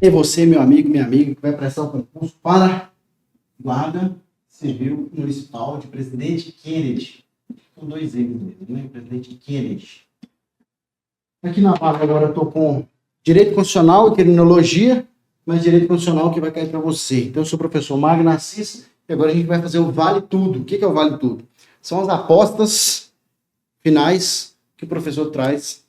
E você, meu amigo, minha amiga, que vai prestar o concurso para Guarda Civil Municipal de Presidente Kennedy. Com dois N's mesmo, né? Presidente Kennedy. Aqui na vaga agora eu estou com Direito Constitucional e Criminologia, mas Direito Constitucional que vai cair para você. Então eu sou o professor Magno Assis e agora a gente vai fazer o Vale Tudo. O que é o Vale Tudo? São as apostas finais que o professor traz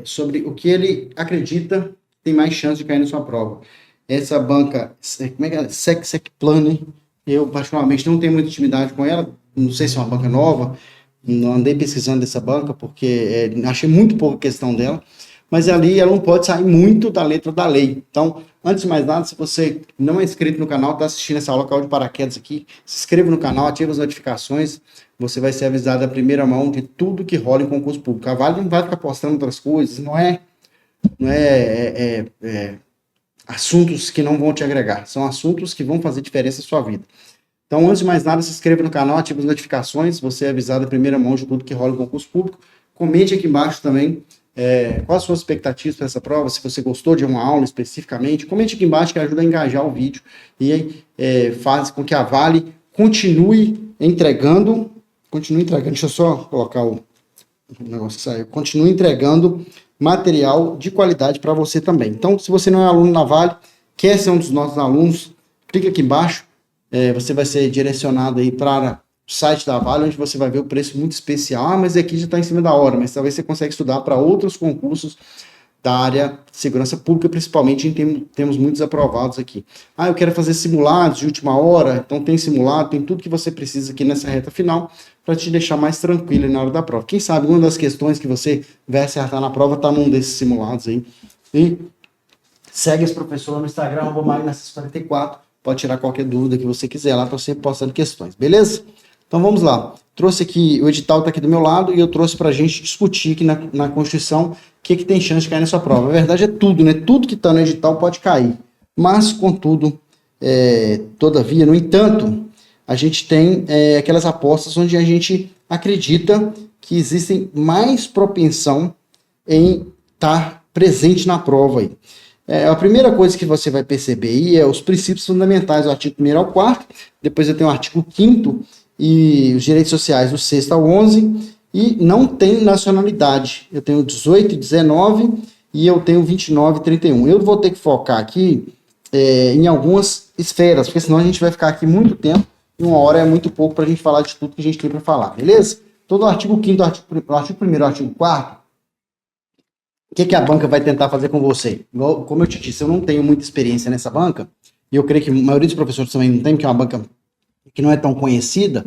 sobre o que ele acredita tem mais chance de cair na sua prova. Essa banca, como é que é? Secplane, eu particularmente não tenho muita intimidade com ela, não sei se é uma banca nova, não andei pesquisando dessa banca, porque achei muito pouca questão dela, mas ali ela não pode sair muito da letra da lei. Então, antes de mais nada, se você não é inscrito no canal, está assistindo essa aula, caiu de paraquedas aqui, se inscreva no canal, ative as notificações, você vai ser avisado da primeira mão de tudo que rola em concurso público. A Vale não vai ficar postando outras coisas, não é assuntos que não vão te agregar, são assuntos que vão fazer diferença na sua vida. Então, antes de mais nada, se inscreva no canal, ative as notificações, você é avisado da primeira mão de tudo que rola em concurso público. Comente aqui embaixo também quais as suas expectativas para essa prova, se você gostou de uma aula especificamente, comente aqui embaixo que ajuda a engajar o vídeo e faz com que a Vale continue entregando, deixa eu só colocar o negócio que saiu, continue entregando material de qualidade para você também. Então, se você não é aluno na Vale, quer ser um dos nossos alunos, clica aqui embaixo, você vai ser direcionado aí para o site da Vale, onde você vai ver o preço muito especial. Mas aqui já está em cima da hora, mas talvez você consiga estudar para outros concursos da área de segurança pública, principalmente temos muitos aprovados aqui. Eu quero fazer simulados de última hora, então tem simulado, tem tudo que você precisa aqui nessa reta final para te deixar mais tranquilo na hora da prova. Quem sabe uma das questões que você vai acertar na prova está num desses simulados aí. E segue esse professor no Instagram, @magno44, pode tirar qualquer dúvida que você quiser lá, estou sempre postando questões, beleza? Então vamos lá. Trouxe aqui, o edital está aqui do meu lado e eu trouxe para a gente discutir aqui na Constituição o que tem chance de cair na sua prova. A verdade é tudo, né? Tudo que está no edital pode cair. Mas, contudo, todavia, no entanto, a gente tem aquelas apostas onde a gente acredita que existem mais propensão em estar presente na prova aí. A primeira coisa que você vai perceber aí é os princípios fundamentais do artigo 1º ao 4º, depois eu tenho o artigo 5º e os direitos sociais do 6º ao 11º, e não tem nacionalidade. Eu tenho 18 e 19 e eu tenho 29 e 31. Eu vou ter que focar aqui em algumas esferas, porque senão a gente vai ficar aqui muito tempo e uma hora é muito pouco para a gente falar de tudo que a gente tem para falar, beleza? Todo o artigo 5º, o artigo 1º, o artigo 4º, o que a banca vai tentar fazer com você? Como eu te disse, eu não tenho muita experiência nessa banca, e eu creio que a maioria dos professores também não tem, porque é uma banca que não é tão conhecida.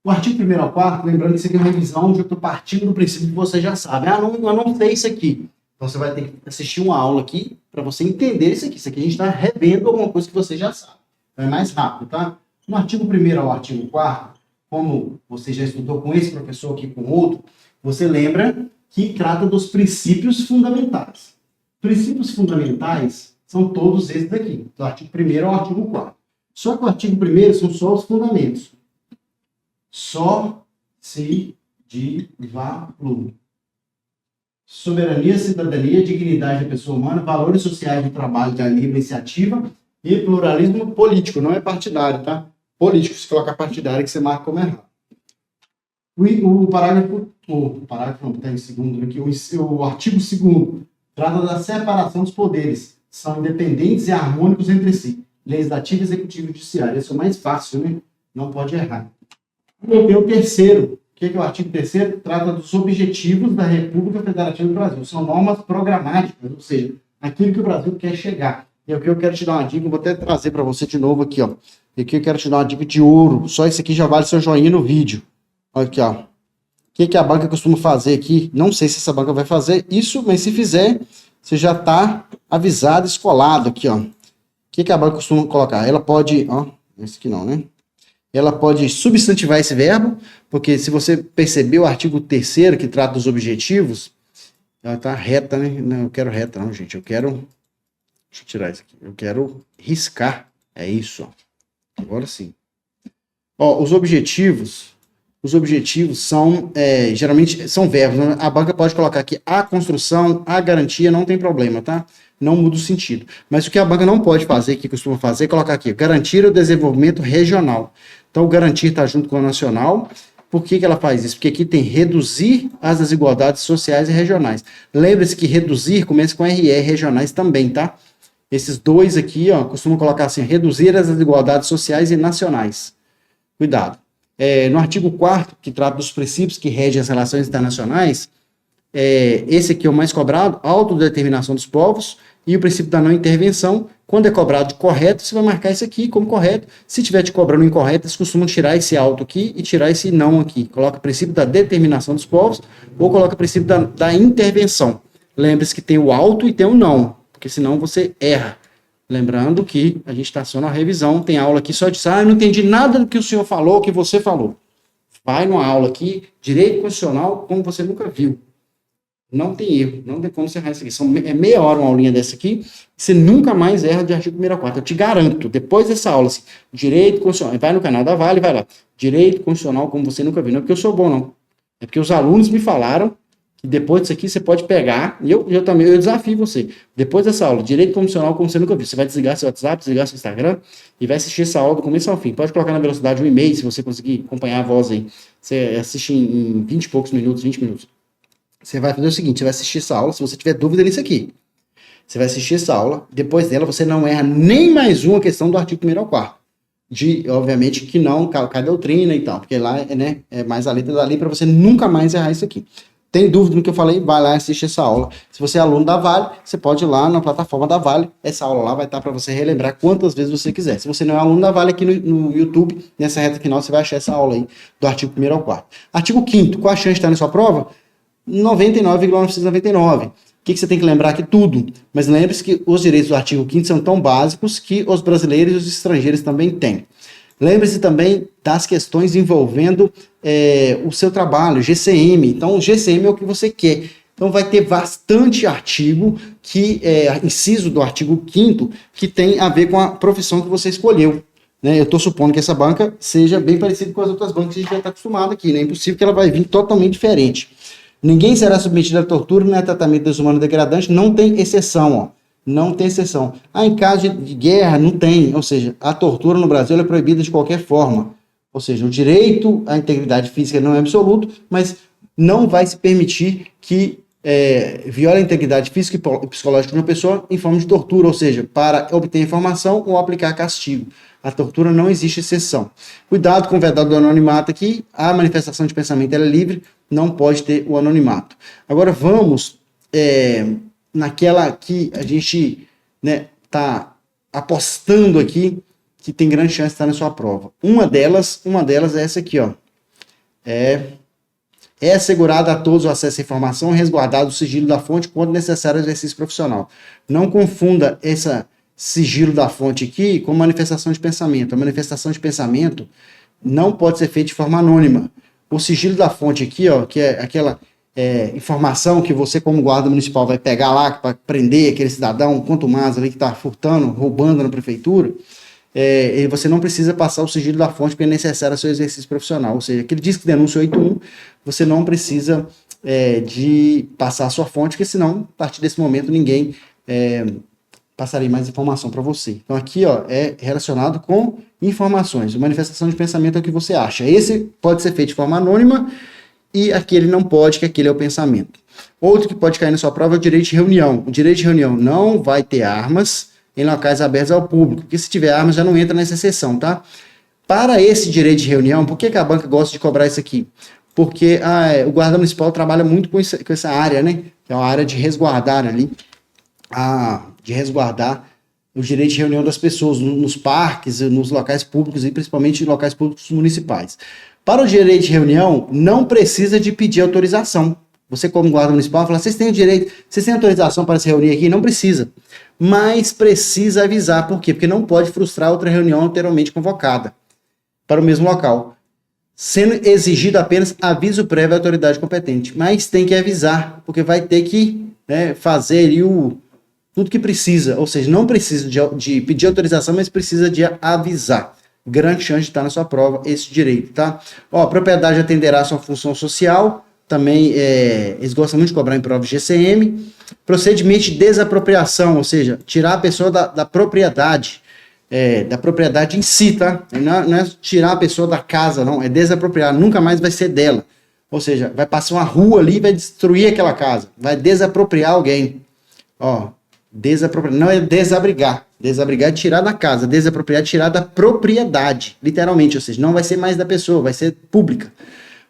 O artigo 1º ao 4º, lembrando que isso aqui é uma revisão onde eu estou partindo do princípio que você já sabe. Eu não sei isso aqui. Então você vai ter que assistir uma aula aqui para você entender isso aqui. Isso aqui a gente está revendo alguma coisa que você já sabe. Então é mais rápido, tá? No artigo 1º ao artigo 4º, como você já estudou com esse professor aqui com outro, você lembra que trata dos princípios fundamentais. Princípios fundamentais são todos esses daqui, do artigo 1º ao artigo 4º. Só que o artigo 1º são só os fundamentos. Só se de valor. Soberania, cidadania, dignidade da pessoa humana, valores sociais do trabalho, da livre iniciativa e pluralismo político. Não é partidário, tá? Político, se colocar partidário, que você marca como errado. O parágrafo não, está em segundo aqui, o artigo 2º trata da separação dos poderes. São independentes e harmônicos entre si. Legislativo, executivo e judiciário. Esse é o mais fácil, né? Não pode errar. E o 3º. O que é o artigo 3º? Trata dos objetivos da República Federativa do Brasil. São normas programáticas, ou seja, aquilo que o Brasil quer chegar. E aqui eu quero te dar uma dica, vou até trazer para você de novo aqui, ó. E aqui eu quero te dar uma dica de ouro. Só isso aqui já vale seu joinha no vídeo. Olha aqui, ó. O que a banca costuma fazer aqui? Não sei se essa banca vai fazer isso, mas se fizer, você já está avisado, escolado aqui, ó. O que a banca costuma colocar? Ela pode, ó, esse aqui não, né? Ela pode substantivar esse verbo, porque se você perceber o artigo 3º, que trata dos objetivos, ela está reta, né? Não, eu quero reta não, gente. Deixa eu tirar isso aqui. Eu quero riscar. É isso, ó. Agora sim. Ó, os objetivos, os objetivos são, geralmente, são verbos. Né? A banca pode colocar aqui a construção, a garantia, não tem problema, tá? Não muda o sentido. Mas o que a banca não pode fazer, que costuma fazer, é colocar aqui, garantir o desenvolvimento regional. Então, o garantir está junto com o nacional. Por que ela faz isso? Porque aqui tem reduzir as desigualdades sociais e regionais. Lembre-se que reduzir começa com RE, regionais também, tá? Esses dois aqui, ó, costumam colocar assim, reduzir as desigualdades sociais e nacionais. Cuidado. No artigo 4º, que trata dos princípios que regem as relações internacionais, esse aqui é o mais cobrado, autodeterminação dos povos e o princípio da não intervenção. Quando é cobrado de correto, você vai marcar isso aqui como correto. Se estiver te cobrando incorreto, eles costumam tirar esse auto aqui e tirar esse não aqui. Coloca o princípio da determinação dos povos ou coloca o princípio da intervenção. Lembre-se que tem o auto e tem o não, porque senão você erra. Lembrando que a gente está só na revisão, tem aula aqui só de eu não entendi nada do que o senhor falou, que você falou. Vai numa aula aqui, direito constitucional, como você nunca viu. Não tem erro, não tem como você errar isso aqui. É meia hora uma aulinha dessa aqui, você nunca mais erra de artigo 104. Eu te garanto, depois dessa aula, assim, direito constitucional, vai no canal da Vale, vai lá, direito constitucional, como você nunca viu. Não é porque eu sou bom, não. É porque os alunos me falaram que depois disso aqui você pode pegar, e eu também, eu desafio você. Depois dessa aula, direito constitucional, como você nunca viu, você vai desligar seu WhatsApp, desligar seu Instagram, e vai assistir essa aula do começo ao fim. Pode colocar na velocidade 1,5, se você conseguir acompanhar a voz aí. Você assiste em 20 e poucos minutos, 20 minutos. Você vai fazer o seguinte, você vai assistir essa aula, se você tiver dúvida nisso aqui. Você vai assistir essa aula, depois dela você não erra nem mais uma questão do artigo 1º ao 4º. Obviamente que não, cai a doutrina e tal, porque lá é mais a letra da lei para você nunca mais errar isso aqui. Tem dúvida no que eu falei? Vai lá e assiste essa aula. Se você é aluno da Vale, você pode ir lá na plataforma da Vale, essa aula lá vai estar para você relembrar quantas vezes você quiser. Se você não é aluno da Vale, aqui no YouTube, nessa reta final, você vai achar essa aula aí do artigo 1º ao 4º. Artigo 5º, qual a chance de estar na sua prova? 99,999. O que você tem que lembrar aqui? Tudo. Mas lembre-se que os direitos do artigo 5º são tão básicos que os brasileiros e os estrangeiros também têm. Lembre-se também das questões envolvendo o seu trabalho, GCM. Então, o GCM é o que você quer. Então, vai ter bastante artigo, inciso do artigo 5º, que tem a ver com a profissão que você escolheu. Né? Eu estou supondo que essa banca seja bem parecida com as outras bancas que a gente já está acostumado aqui. Né? É impossível que ela vai vir totalmente diferente. Ninguém será submetido a tortura nem a tratamento desumano degradante, não tem exceção, ó. Não tem exceção. Em caso de guerra, não tem. Ou seja, a tortura no Brasil é proibida de qualquer forma. Ou seja, o direito à integridade física não é absoluto, mas não vai se permitir que viole a integridade física e psicológica de uma pessoa em forma de tortura, ou seja, para obter informação ou aplicar castigo. A tortura não existe exceção. Cuidado com o vedado do anonimato aqui. A manifestação de pensamento ela é livre, não pode ter o anonimato. Agora vamos naquela que a gente tá apostando aqui que tem grande chance de estar na sua prova. Uma delas é essa aqui, ó. É assegurado a todos o acesso à informação, resguardado o sigilo da fonte quando necessário o exercício profissional. Não confunda esse sigilo da fonte aqui com manifestação de pensamento. A manifestação de pensamento não pode ser feita de forma anônima. O sigilo da fonte aqui, ó, que é aquela informação que você, como guarda municipal, vai pegar lá para prender aquele cidadão, quanto mais ali que está furtando, roubando na prefeitura, você não precisa passar o sigilo da fonte porque é necessário ao seu exercício profissional. Ou seja, aquele disco de denúncia 81, você não precisa de passar a sua fonte, porque senão, a partir desse momento, ninguém passaria mais informação para você. Então aqui é relacionado com informações. A manifestação de pensamento é o que você acha. Esse pode ser feito de forma anônima e aquele não pode, que aquele é o pensamento. Outro que pode cair na sua prova é o direito de reunião. O direito de reunião não vai ter armas em locais abertos ao público, porque se tiver armas já não entra nessa exceção, tá? Para esse direito de reunião, por que a banca gosta de cobrar isso aqui? Porque o guarda municipal trabalha muito com essa área, né? Que é a área de resguardar ali, de resguardar o direito de reunião das pessoas nos parques, nos locais públicos e principalmente em locais públicos municipais. Para o direito de reunião, não precisa de pedir autorização. Você, como guarda municipal, fala, vocês têm autorização para se reunir aqui? Não precisa. Mas precisa avisar. Por quê? Porque não pode frustrar outra reunião anteriormente convocada para o mesmo local. Sendo exigido apenas aviso prévio à autoridade competente. Mas tem que avisar, porque vai ter que fazer ali tudo que precisa. Ou seja, não precisa de pedir autorização, mas precisa de avisar. grande chance de estar na sua prova esse direito, tá? Ó, a propriedade atenderá a sua função social, também eles gostam muito de cobrar em prova de GCM. Procedimento de desapropriação, ou seja, tirar a pessoa da propriedade, da propriedade em si, tá? Não é tirar a pessoa da casa, não, é desapropriar, nunca mais vai ser dela. Ou seja, vai passar uma rua ali e vai destruir aquela casa, vai desapropriar alguém. Ó, desapropriar, não é desabrigar. Desabrigar é tirar da casa, desapropriar é tirar da propriedade, literalmente, ou seja, não vai ser mais da pessoa, vai ser pública.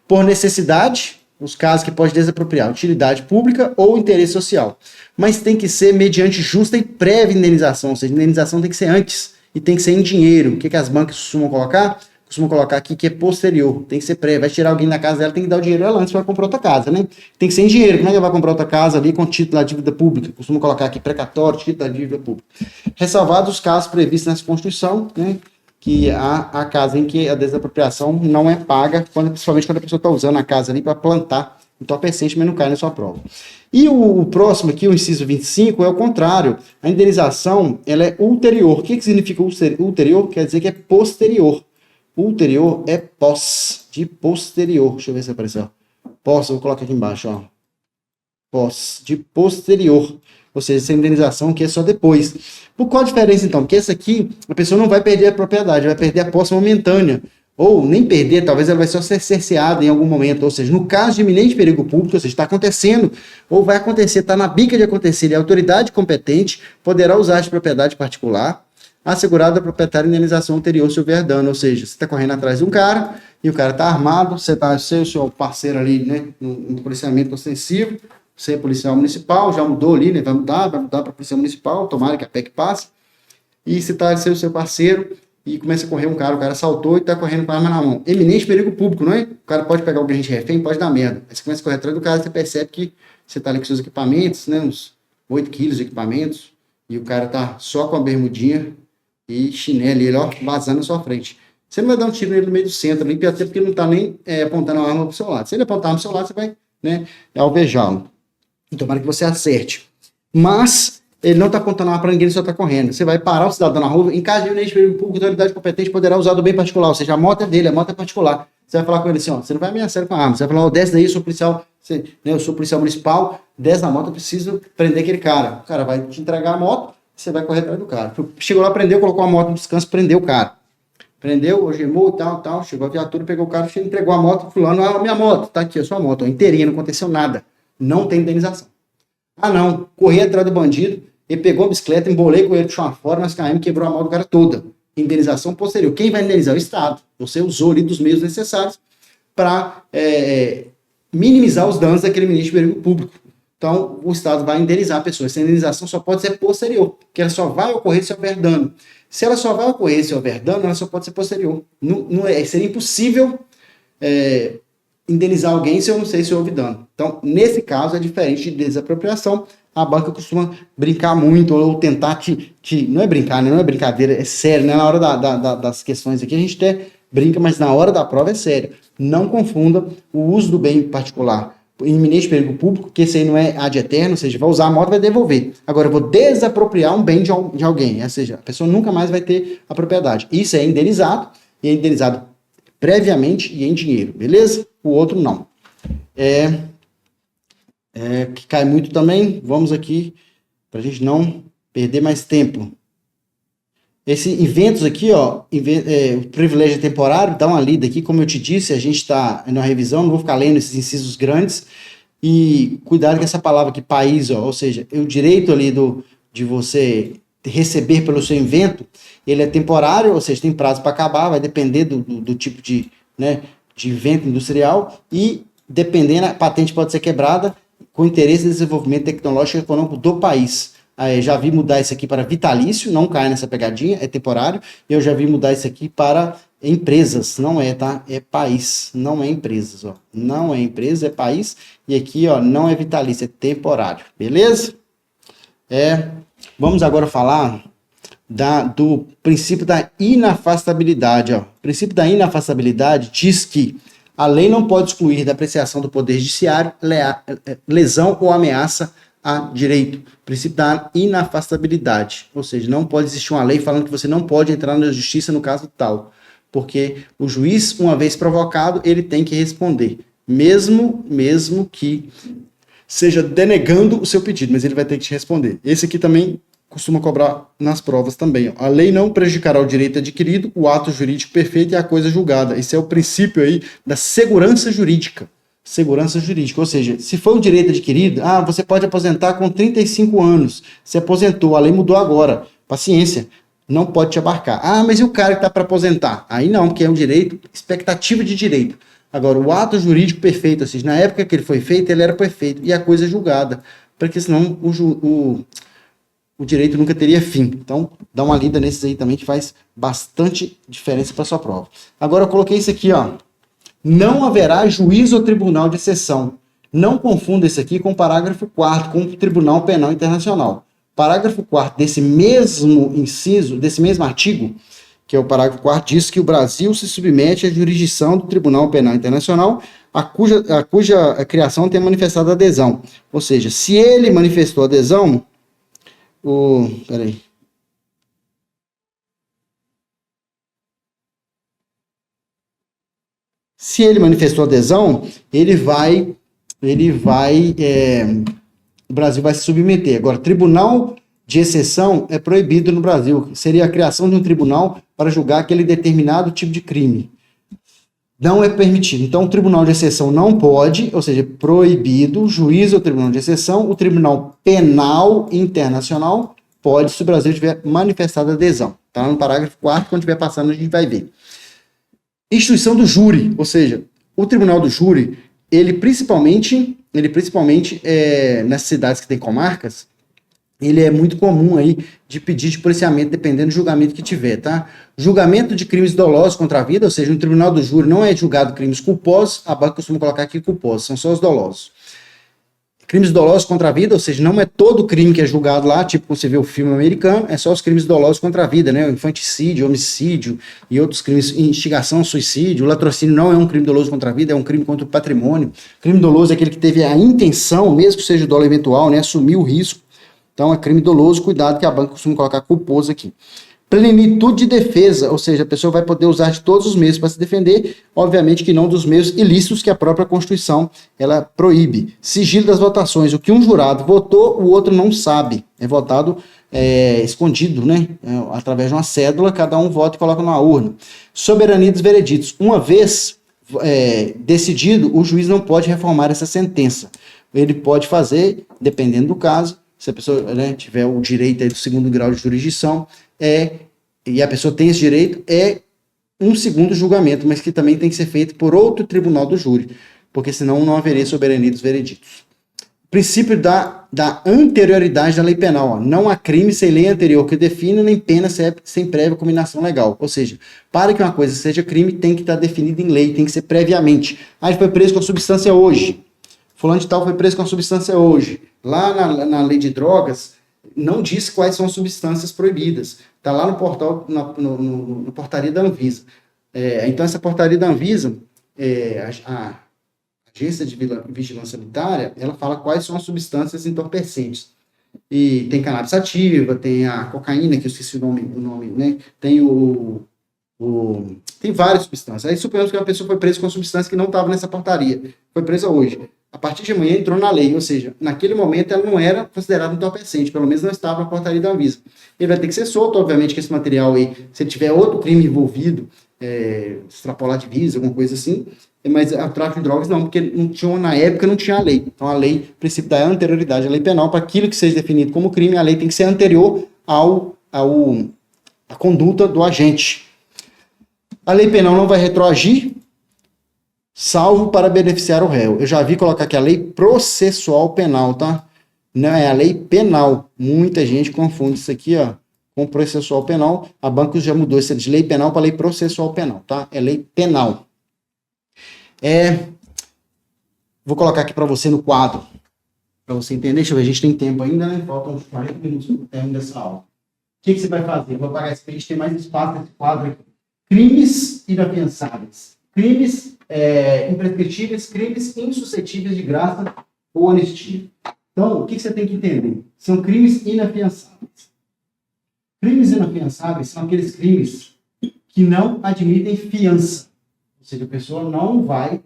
Por necessidade, os casos que pode desapropriar, utilidade pública ou interesse social. Mas tem que ser mediante justa e prévia indenização, ou seja, a indenização tem que ser antes e tem que ser em dinheiro. O que as bancas costumam colocar? Costumam colocar aqui que é posterior, tem que ser prévio. Vai tirar alguém da casa dela, tem que dar o dinheiro ela antes para comprar outra casa, né? Tem que ser em dinheiro. Como é que ela vai comprar outra casa ali com título da dívida pública? Costumam colocar aqui precatório, título da dívida pública. Ressalvados os casos previstos nessa Constituição, né? Que há casa em que a desapropriação não é paga, principalmente quando a pessoa está usando a casa ali para plantar entorpecente, mas não cai na sua prova. E o próximo aqui, o inciso 25, é o contrário. A indenização, ela é ulterior. O que significa ulterior? Quer dizer que é posterior. Ulterior é pós, de posterior. Deixa eu ver se apareceu. Pós, eu vou colocar aqui embaixo, ó. Pós, de posterior. Ou seja, essa indenização que é só depois. Por qual a diferença, então? Porque essa aqui, a pessoa não vai perder a propriedade, vai perder a posse momentânea. Ou nem perder, talvez ela vai só ser cerceada em algum momento. Ou seja, no caso de iminente perigo público, ou seja, está acontecendo, ou vai acontecer, está na bica de acontecer, e a autoridade competente poderá usar de propriedade particular, assegurada a proprietária indenização anterior se houver dano. Ou seja, você está correndo atrás de um cara, e o cara está armado, você está, o seu parceiro ali, né, no policiamento ostensivo, você é policial municipal, já mudou ali, né? Vai mudar para polícia municipal, tomara que a PEC passe. E você está o seu parceiro e começa a correr um cara, o cara saltou e está correndo com a arma na mão. Eminente perigo público, não é? O cara pode pegar alguém de refém, pode dar merda. Aí você começa a correr atrás do cara, você percebe que você está ali com seus equipamentos, né? Uns 8 quilos de equipamentos, e o cara tá só com a bermudinha e chinelo, ele, ó, vazando na sua frente. Você não vai dar um tiro nele no meio do centro, ali, até porque ele não está nem apontando a arma para o seu lado. Se ele apontar a arma para o seu lado, você vai, né, alvejá-lo. Tomara que você acerte. Mas ele não está apontando para ninguém, ele só está correndo. Você vai parar o cidadão na rua, em caso de iminente perigo público, a autoridade competente poderá usar do bem particular, ou seja, a moto é dele, a moto é particular. Você vai falar com ele assim, ó, você não vai ameaçar ele com a arma, você vai falar, ó, desce daí, eu sou policial, eu sou policial municipal, desce da moto, eu preciso prender aquele cara. O cara vai te entregar a moto, você vai correr atrás do cara. Chegou lá, prendeu, colocou a moto no descanso, prendeu o cara. Prendeu, algemou e tal, chegou a viatura, pegou o cara, entregou a moto, fulano, a minha moto, tá aqui, a sua moto, ó, inteirinha, não aconteceu nada. Não tem indenização. Ah, não. Corri atrás do bandido, ele pegou a bicicleta, embolei com ele, puxou uma fora, mas KM quebrou a mão do cara toda. Indenização posterior. Quem vai indenizar? O Estado. Você usou ali dos meios necessários para minimizar os danos daquele iminente perigo público. Então, o Estado vai indenizar a pessoa. Essa indenização só pode ser posterior, porque ela só vai ocorrer se houver dano. Se ela só vai ocorrer se houver dano, ela só pode ser posterior. Seria impossível indenizar alguém se eu não sei se houve dano. Então, nesse caso, é diferente de desapropriação. A banca costuma brincar muito, ou tentar não é brincar, né? Não é brincadeira, é sério, né? Na hora das questões aqui, a gente até brinca, mas na hora da prova é sério. Não confunda o uso do bem particular em iminente perigo público, que esse aí não é ad eterno, ou seja, vai usar a moto e vai devolver. Agora, eu vou desapropriar um bem de alguém, ou seja, a pessoa nunca mais vai ter a propriedade. Isso é indenizado, e é indenizado previamente e em dinheiro, beleza? O outro não. Que cai muito também, vamos aqui, para a gente não perder mais tempo. Esses eventos aqui, ó, o privilégio é temporário, dá uma lida aqui, como eu te disse, a gente está na revisão, não vou ficar lendo esses incisos grandes, e cuidado com essa palavra aqui, país, ó, ou seja, o direito ali de você receber pelo seu invento, ele é temporário, ou seja, tem prazo para acabar, vai depender do tipo de invento industrial, e dependendo, a patente pode ser quebrada com interesse em desenvolvimento tecnológico e econômico do país. Já vi mudar isso aqui para vitalício, não cai nessa pegadinha, é temporário. Eu já vi mudar isso aqui para empresas, não é, tá? É país, não é empresas, ó. Não é empresa, é país. E aqui, ó, não é vitalício, é temporário, beleza? Vamos agora falar do princípio da inafastabilidade, ó. O princípio da inafastabilidade diz que a lei não pode excluir da apreciação do Poder Judiciário lesão ou ameaça a direito. Princípio da inafastabilidade. Ou seja, não pode existir uma lei falando que você não pode entrar na justiça no caso tal. porque o juiz, uma vez provocado, ele tem que responder, mesmo que seja denegando o seu pedido, mas ele vai ter que te responder. Esse aqui também costuma cobrar nas provas também. Ó. A lei não prejudicará o direito adquirido, o ato jurídico perfeito e a coisa julgada. Esse é o princípio aí da segurança jurídica. Segurança jurídica, ou seja, se for um direito adquirido, você pode aposentar com 35 anos, se aposentou, a lei mudou agora, paciência, não pode te abarcar. Mas e o cara que está para aposentar? Aí não, porque é um direito, expectativa de direito. Agora, o ato jurídico perfeito, ou seja, na época que ele foi feito, ele era perfeito, e a coisa julgada, porque senão o direito nunca teria fim. Então, dá uma lida nesses aí também, que faz bastante diferença para sua prova. Agora, eu coloquei isso aqui, ó. Não haverá juiz ou tribunal de exceção. Não confunda isso aqui com o parágrafo 4º, com o Tribunal Penal Internacional. Parágrafo 4º desse mesmo inciso, desse mesmo artigo, que é o parágrafo 4º, diz que o Brasil se submete à jurisdição do Tribunal Penal Internacional, a cuja criação tem manifestado adesão. Ou seja, se ele manifestou adesão, Se ele manifestou adesão, o Brasil vai se submeter. Agora, tribunal de exceção é proibido no Brasil. Seria a criação de um tribunal para julgar aquele determinado tipo de crime. Não é permitido. Então, o tribunal de exceção não pode, ou seja, proibido, o juiz ou tribunal de exceção, o tribunal penal internacional pode, se o Brasil tiver manifestado adesão. Está lá no parágrafo 4º, quando estiver passando a gente vai ver. Instituição do júri, ou seja, o tribunal do júri, ele principalmente nessas cidades que tem comarcas, ele é muito comum aí de pedir de policiamento, dependendo do julgamento que tiver, tá? Julgamento de crimes dolosos contra a vida, ou seja, no tribunal do júri não é julgado crimes culposos, a banca costuma colocar aqui culposos, são só os dolosos. Crimes dolosos contra a vida, ou seja, não é todo crime que é julgado lá, tipo quando você vê o filme americano, é só os crimes dolosos contra a vida, né? O infanticídio, homicídio e outros crimes, instigação, suicídio. O latrocínio não é um crime doloso contra a vida, é um crime contra o patrimônio. Crime doloso é aquele que teve a intenção, mesmo que seja dolo eventual, né? Assumir o risco. Então é crime doloso, cuidado que a banca costuma colocar culposo aqui. Plenitude de defesa, ou seja, a pessoa vai poder usar de todos os meios para se defender, obviamente que não dos meios ilícitos que a própria Constituição ela proíbe. Sigilo das votações, o que um jurado votou, o outro não sabe, é votado escondido, né? Através de uma cédula, cada um vota e coloca numa urna. Soberania dos vereditos, uma vez decidido, o juiz não pode reformar essa sentença. Ele pode fazer, dependendo do caso, se a pessoa tiver o direito aí do 2º grau de jurisdição, e a pessoa tem esse direito, um segundo julgamento, mas que também tem que ser feito por outro tribunal do júri, porque senão não haveria soberania dos vereditos. Princípio da anterioridade da lei penal. Ó. Não há crime sem lei anterior que defina, nem pena sem prévia combinação legal. Ou seja, para que uma coisa seja crime, tem que estar definida em lei, tem que ser previamente. Ele foi preso com a substância hoje. Fulano de tal foi preso com a substância hoje. Lá na lei de drogas, não diz quais são as substâncias proibidas. Está lá no portal, na portaria da Anvisa. Então, essa portaria da Anvisa, a Agência de Vigilância Sanitária, ela fala quais são as substâncias entorpecentes. E tem cannabis sativa, tem a cocaína, que eu esqueci o nome, né? Tem tem várias substâncias. Aí suponhamos que uma pessoa foi presa com uma substância que não estava nessa portaria. Foi presa hoje. A partir de amanhã entrou na lei, ou seja, naquele momento ela não era considerada entorpecente, pelo menos não estava na portaria da Anvisa. Ele vai ter que ser solto, obviamente, que esse material aí, se ele tiver outro crime envolvido, extrapolar divisa, alguma coisa assim, mas o tráfico de drogas não, porque na época não tinha a lei. Então a lei, o princípio da anterioridade à lei penal, para aquilo que seja definido como crime, a lei tem que ser anterior à conduta do agente. A lei penal não vai retroagir, salvo para beneficiar o réu. Eu já vi colocar aqui a lei processual penal, tá? Não é a lei penal. Muita gente confunde isso aqui, ó, com processual penal. A Bancos já mudou isso de lei penal para lei processual penal, tá? É lei penal. Vou colocar aqui para você no quadro, para você entender. Deixa eu ver, a gente tem tempo ainda, né? Faltam uns 40 minutos para o término dessa aula. O que você vai fazer? Eu vou apagar esse peixe, tem mais espaço nesse quadro aqui. Crimes inafiançáveis. Crimes imprescritíveis, crimes insuscetíveis de graça ou anistia. Então, o que você tem que entender? São crimes inafiançáveis. Crimes inafiançáveis são aqueles crimes que não admitem fiança. Ou seja, a pessoa não vai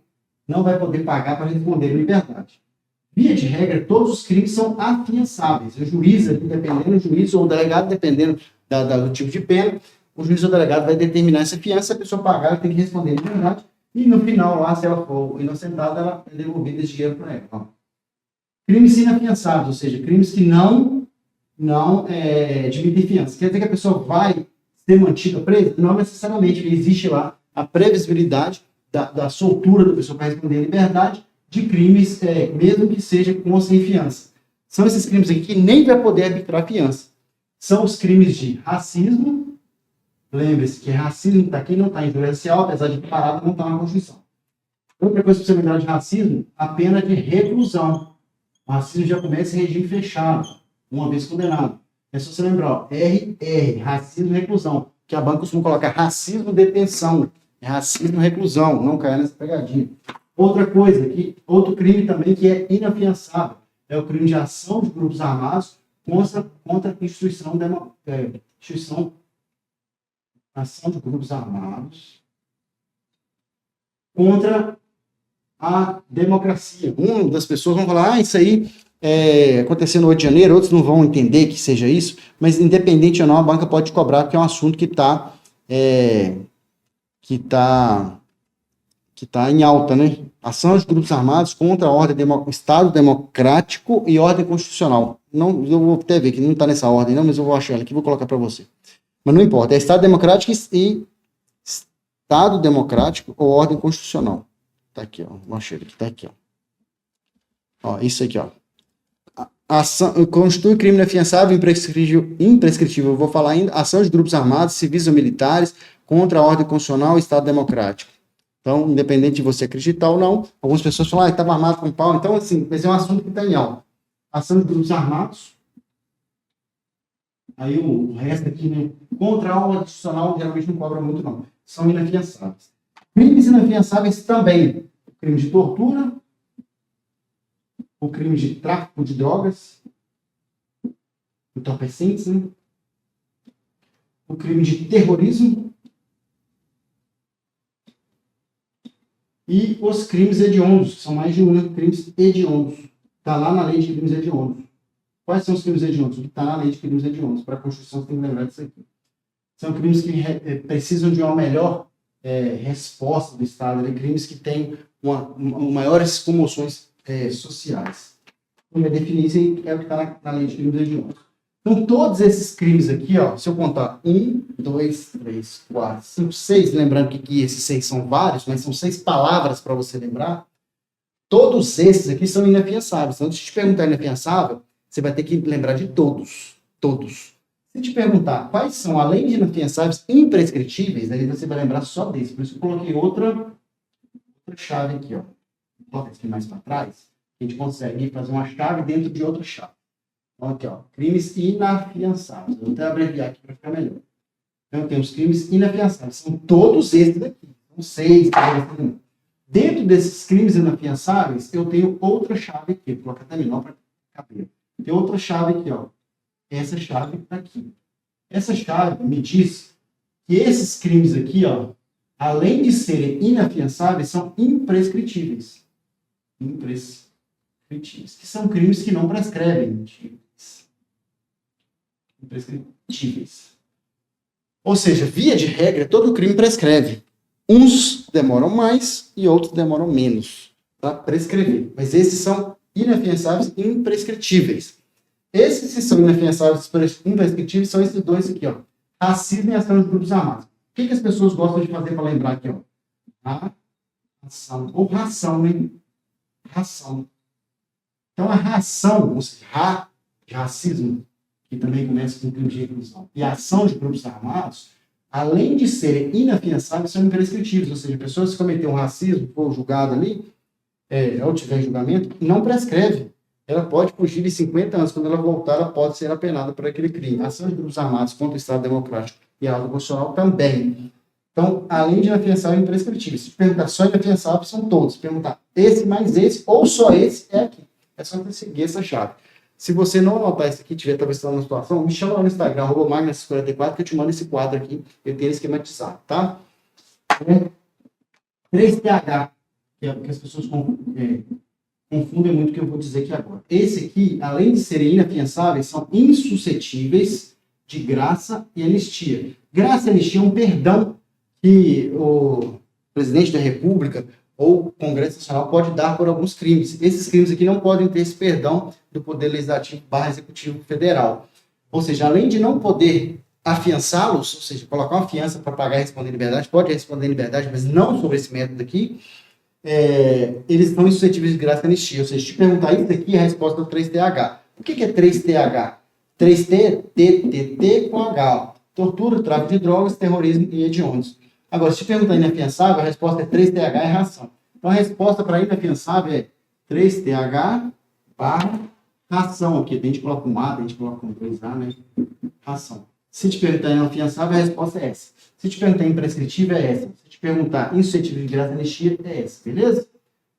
poder pagar para responder em liberdade. Via de regra, todos os crimes são afiançáveis. O juiz, dependendo do juiz ou o delegado, dependendo do tipo de pena, o juiz ou o delegado vai determinar essa fiança, se a pessoa pagar, ela tem que responder em liberdade, e no final, lá, se ela for inocentada, ela é devolvida esse dinheiro para ela. Crimes inafiançáveis, ou seja, crimes que não admitem fiança. Quer dizer que a pessoa vai ser mantida presa? Não necessariamente, porque existe lá a previsibilidade da soltura da pessoa para responder em liberdade de crimes, mesmo que seja com ou sem fiança. São esses crimes aqui que nem vai poder arbitrar fiança. São os crimes de racismo. Lembre-se que racismo está aqui, não está em injúria racial, apesar de parada não estar na Constituição. Outra coisa para você lembrar de racismo, a pena de reclusão. O racismo já começa em regime fechado, uma vez condenado. É só você lembrar, ó, RR, racismo e reclusão, que a banca costuma colocar racismo detenção, é racismo reclusão, não caia nessa pegadinha. Outra coisa, outro crime também que é inafiançável, é o crime de ação de grupos armados contra a ação de grupos armados contra a democracia. Uma das pessoas vão falar, isso aí aconteceu no 8 de janeiro, outros não vão entender que seja isso, mas independente ou não, a banca pode cobrar, porque é um assunto que está em alta, né? Ação de grupos armados contra a ordem Estado democrático e ordem constitucional. Não, eu vou até ver que não está nessa ordem, não, mas eu vou achar ela aqui e vou colocar para você. Mas não importa, é Estado democrático e Estado democrático ou ordem constitucional. Tá aqui, ó. Vou achar ele aqui, tá aqui, ó. Ó, isso aqui, ó. Ação, constitui crime inafiançável imprescritível, eu vou falar ainda, ação de grupos armados, civis ou militares contra a ordem constitucional e Estado democrático. Então, independente de você acreditar ou não, algumas pessoas falam, estava armado com pau, então, assim, mas é um assunto que está em alta. Ação de grupos armados, aí o resto aqui, né, contra a ordem constitucional, geralmente não cobra muito, não. São inafiançáveis. Crimes inafiançáveis também, o crime de tortura, o crime de tráfico de drogas, entorpecentes, né? O crime de terrorismo e os crimes hediondos, que são mais de um, né? Crimes hediondos. Está lá na lei de crimes hediondos. Quais são os crimes hediondos? Está na lei de crimes hediondos. Para a Constituição, você tem que lembrar disso aqui. São crimes que precisam de uma melhor resposta do Estado, né? Crimes que têm maiores comoções sociais. Como é definir isso aí, é o que está na lei de crimes hediondos. Então, todos esses crimes aqui, ó, se eu contar 1, 2, 3, 4, 5, 6, lembrando que esses 6 são vários, mas são 6 palavras para você lembrar, todos esses aqui são inafiançáveis. Então, se te perguntar inafiançável, você vai ter que lembrar de todos. Todos. Se te perguntar quais são, além de inafiançáveis, imprescritíveis, aí você vai lembrar só desse. Por isso que eu coloquei outra chave aqui, ó. Coloca aqui mais para trás, a gente consegue fazer uma chave dentro de outra chave. Então, aqui, ó, crimes inafiançáveis. Eu vou até abreviar aqui para ficar melhor. Então, temos crimes inafiançáveis. São todos esses daqui. São 6, 3, dentro desses crimes inafiançáveis, eu tenho outra chave aqui. Vou colocar até menor para caber. Tem outra chave aqui, ó. Essa chave está aqui. Essa chave me diz que esses crimes aqui, ó, além de serem inafiançáveis, são imprescritíveis. Imprescritíveis. Que são crimes que não prescrevem. Imprescritíveis. Ou seja, via de regra, todo crime prescreve. Uns demoram mais e outros demoram menos para prescrever. Mas esses são inafiançáveis e imprescritíveis. Esses que são inafiançáveis e imprescritíveis são esses dois aqui, ó. Racismo e ação de grupos armados. O que as pessoas gostam de fazer para lembrar aqui, ó? Ração. Ou ração, né? Ração. Então, a ração, ou seja, de racismo, que também começa com crime de reclusão, e a ação de grupos armados, além de serem inafiançáveis, são imprescritíveis. Ou seja, pessoas que cometeram racismo, for julgado ali, ou tiver julgamento, não prescreve. Ela pode fugir de 50 anos. Quando ela voltar, ela pode ser apenada por aquele crime. A ação de grupos armados contra o Estado Democrático e a ordem constitucional também. Então, além de inafiançável e imprescritível. Se perguntar só inafiançável, são todos. Se perguntar esse mais esse, ou só esse, é aqui. É só você seguir essa chave. Se você não anotar isso aqui, tiver talvez na situação, me chama lá no Instagram, @magnas44, que eu te mando esse quadro aqui, eu tenho esquematizado, tá? 3TH, que é o que as pessoas confundem muito o que eu vou dizer aqui agora. Esse aqui, além de serem inafiançáveis, são insuscetíveis de graça e anistia. Graça e anistia é um perdão que o presidente da República ou o Congresso Nacional pode dar por alguns crimes. Esses crimes aqui não podem ter esse perdão do Poder Legislativo / Executivo Federal. Ou seja, além de não poder afiançá-los, ou seja, colocar uma fiança para pagar e responder em liberdade, pode responder em liberdade, mas não sobre esse método aqui, eles estão insuscetíveis de graça e anistia. Ou seja, te perguntar isso aqui é a resposta do 3TH. O que é 3TH? 3T, T com H. Ó. Tortura, tráfico de drogas, terrorismo e hediondos. Agora, se te perguntar inafiançável, a resposta é 3TH é ração. Então, a resposta para inafiançável é 3TH barra ração. Aqui, a gente coloca um A, a gente coloca um 2A, né? Ração. Se te perguntar inafiançável, a resposta é essa. Se te perguntar imprescritível, é essa. Se te perguntar insuscetível de graça e anistia, é essa. Beleza?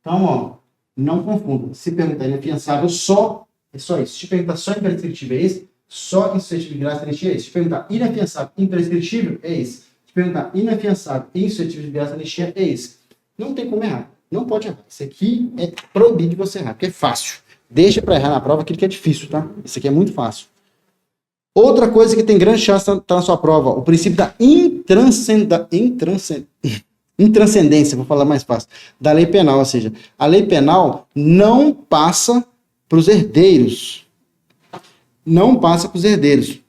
Então, ó, não confunda. Se perguntar inafiançável, é só isso. Se te perguntar só imprescritível, é esse. Só insuscetível de graça e anistia, é esse. Se te perguntar inafiançável, imprescritível, é esse. Perguntar inafiançável e insuscetível de graça e anistia é esse. Não tem como errar. Não pode errar. Isso aqui é proibido de você errar, porque é fácil. Deixa para errar na prova aquilo que é difícil, tá? Isso aqui é muito fácil. Outra coisa que tem grande chance de estar na sua prova, o princípio da intranscendência, vou falar mais fácil, da lei penal, ou seja, a lei penal não passa para os herdeiros. Não passa para os herdeiros.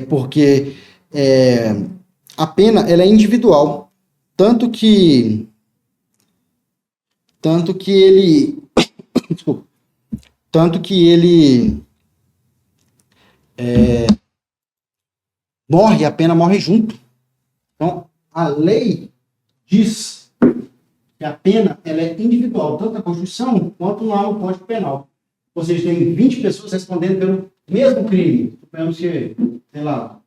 Porque a pena ela é individual, tanto que ele morre, a pena morre junto. Então, a lei diz que a pena ela é individual, tanto na Constituição quanto lá no Código Penal. Ou seja, tem 20 pessoas respondendo pelo mesmo crime. Suponhamos que, sei lá,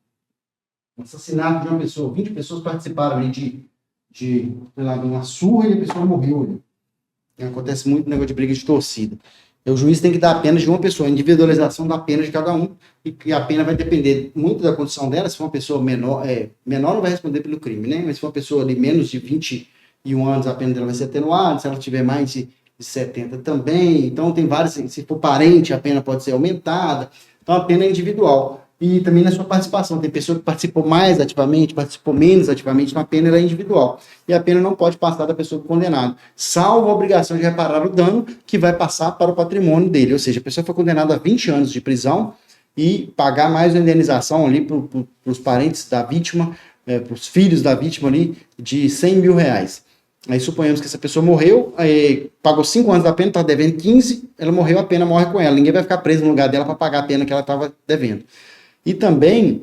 um assassinato de uma pessoa, 20 pessoas participaram ali de uma surra e a pessoa morreu. Acontece muito negócio de briga de torcida. O juiz tem que dar a pena de uma pessoa, a individualização da pena de cada um, e a pena vai depender muito da condição dela. Se for uma pessoa menor não vai responder pelo crime, né? Mas se for uma pessoa ali menos de 21 anos, a pena dela vai ser atenuada. Se ela tiver mais de 70 também. Então tem vários, se for parente, a pena pode ser aumentada. Então a pena é individual. E também na sua participação. Tem pessoa que participou mais ativamente, participou menos ativamente, então a pena é individual. E a pena não pode passar da pessoa do condenado, salvo a obrigação de reparar o dano que vai passar para o patrimônio dele. Ou seja, a pessoa foi condenada a 20 anos de prisão e pagar mais uma indenização ali para os parentes da vítima, para os filhos da vítima ali, de R$100 mil. Aí suponhamos que essa pessoa morreu, pagou 5 anos da pena, está devendo 15, ela morreu, a pena morre com ela. Ninguém vai ficar preso no lugar dela para pagar a pena que ela estava devendo. E também,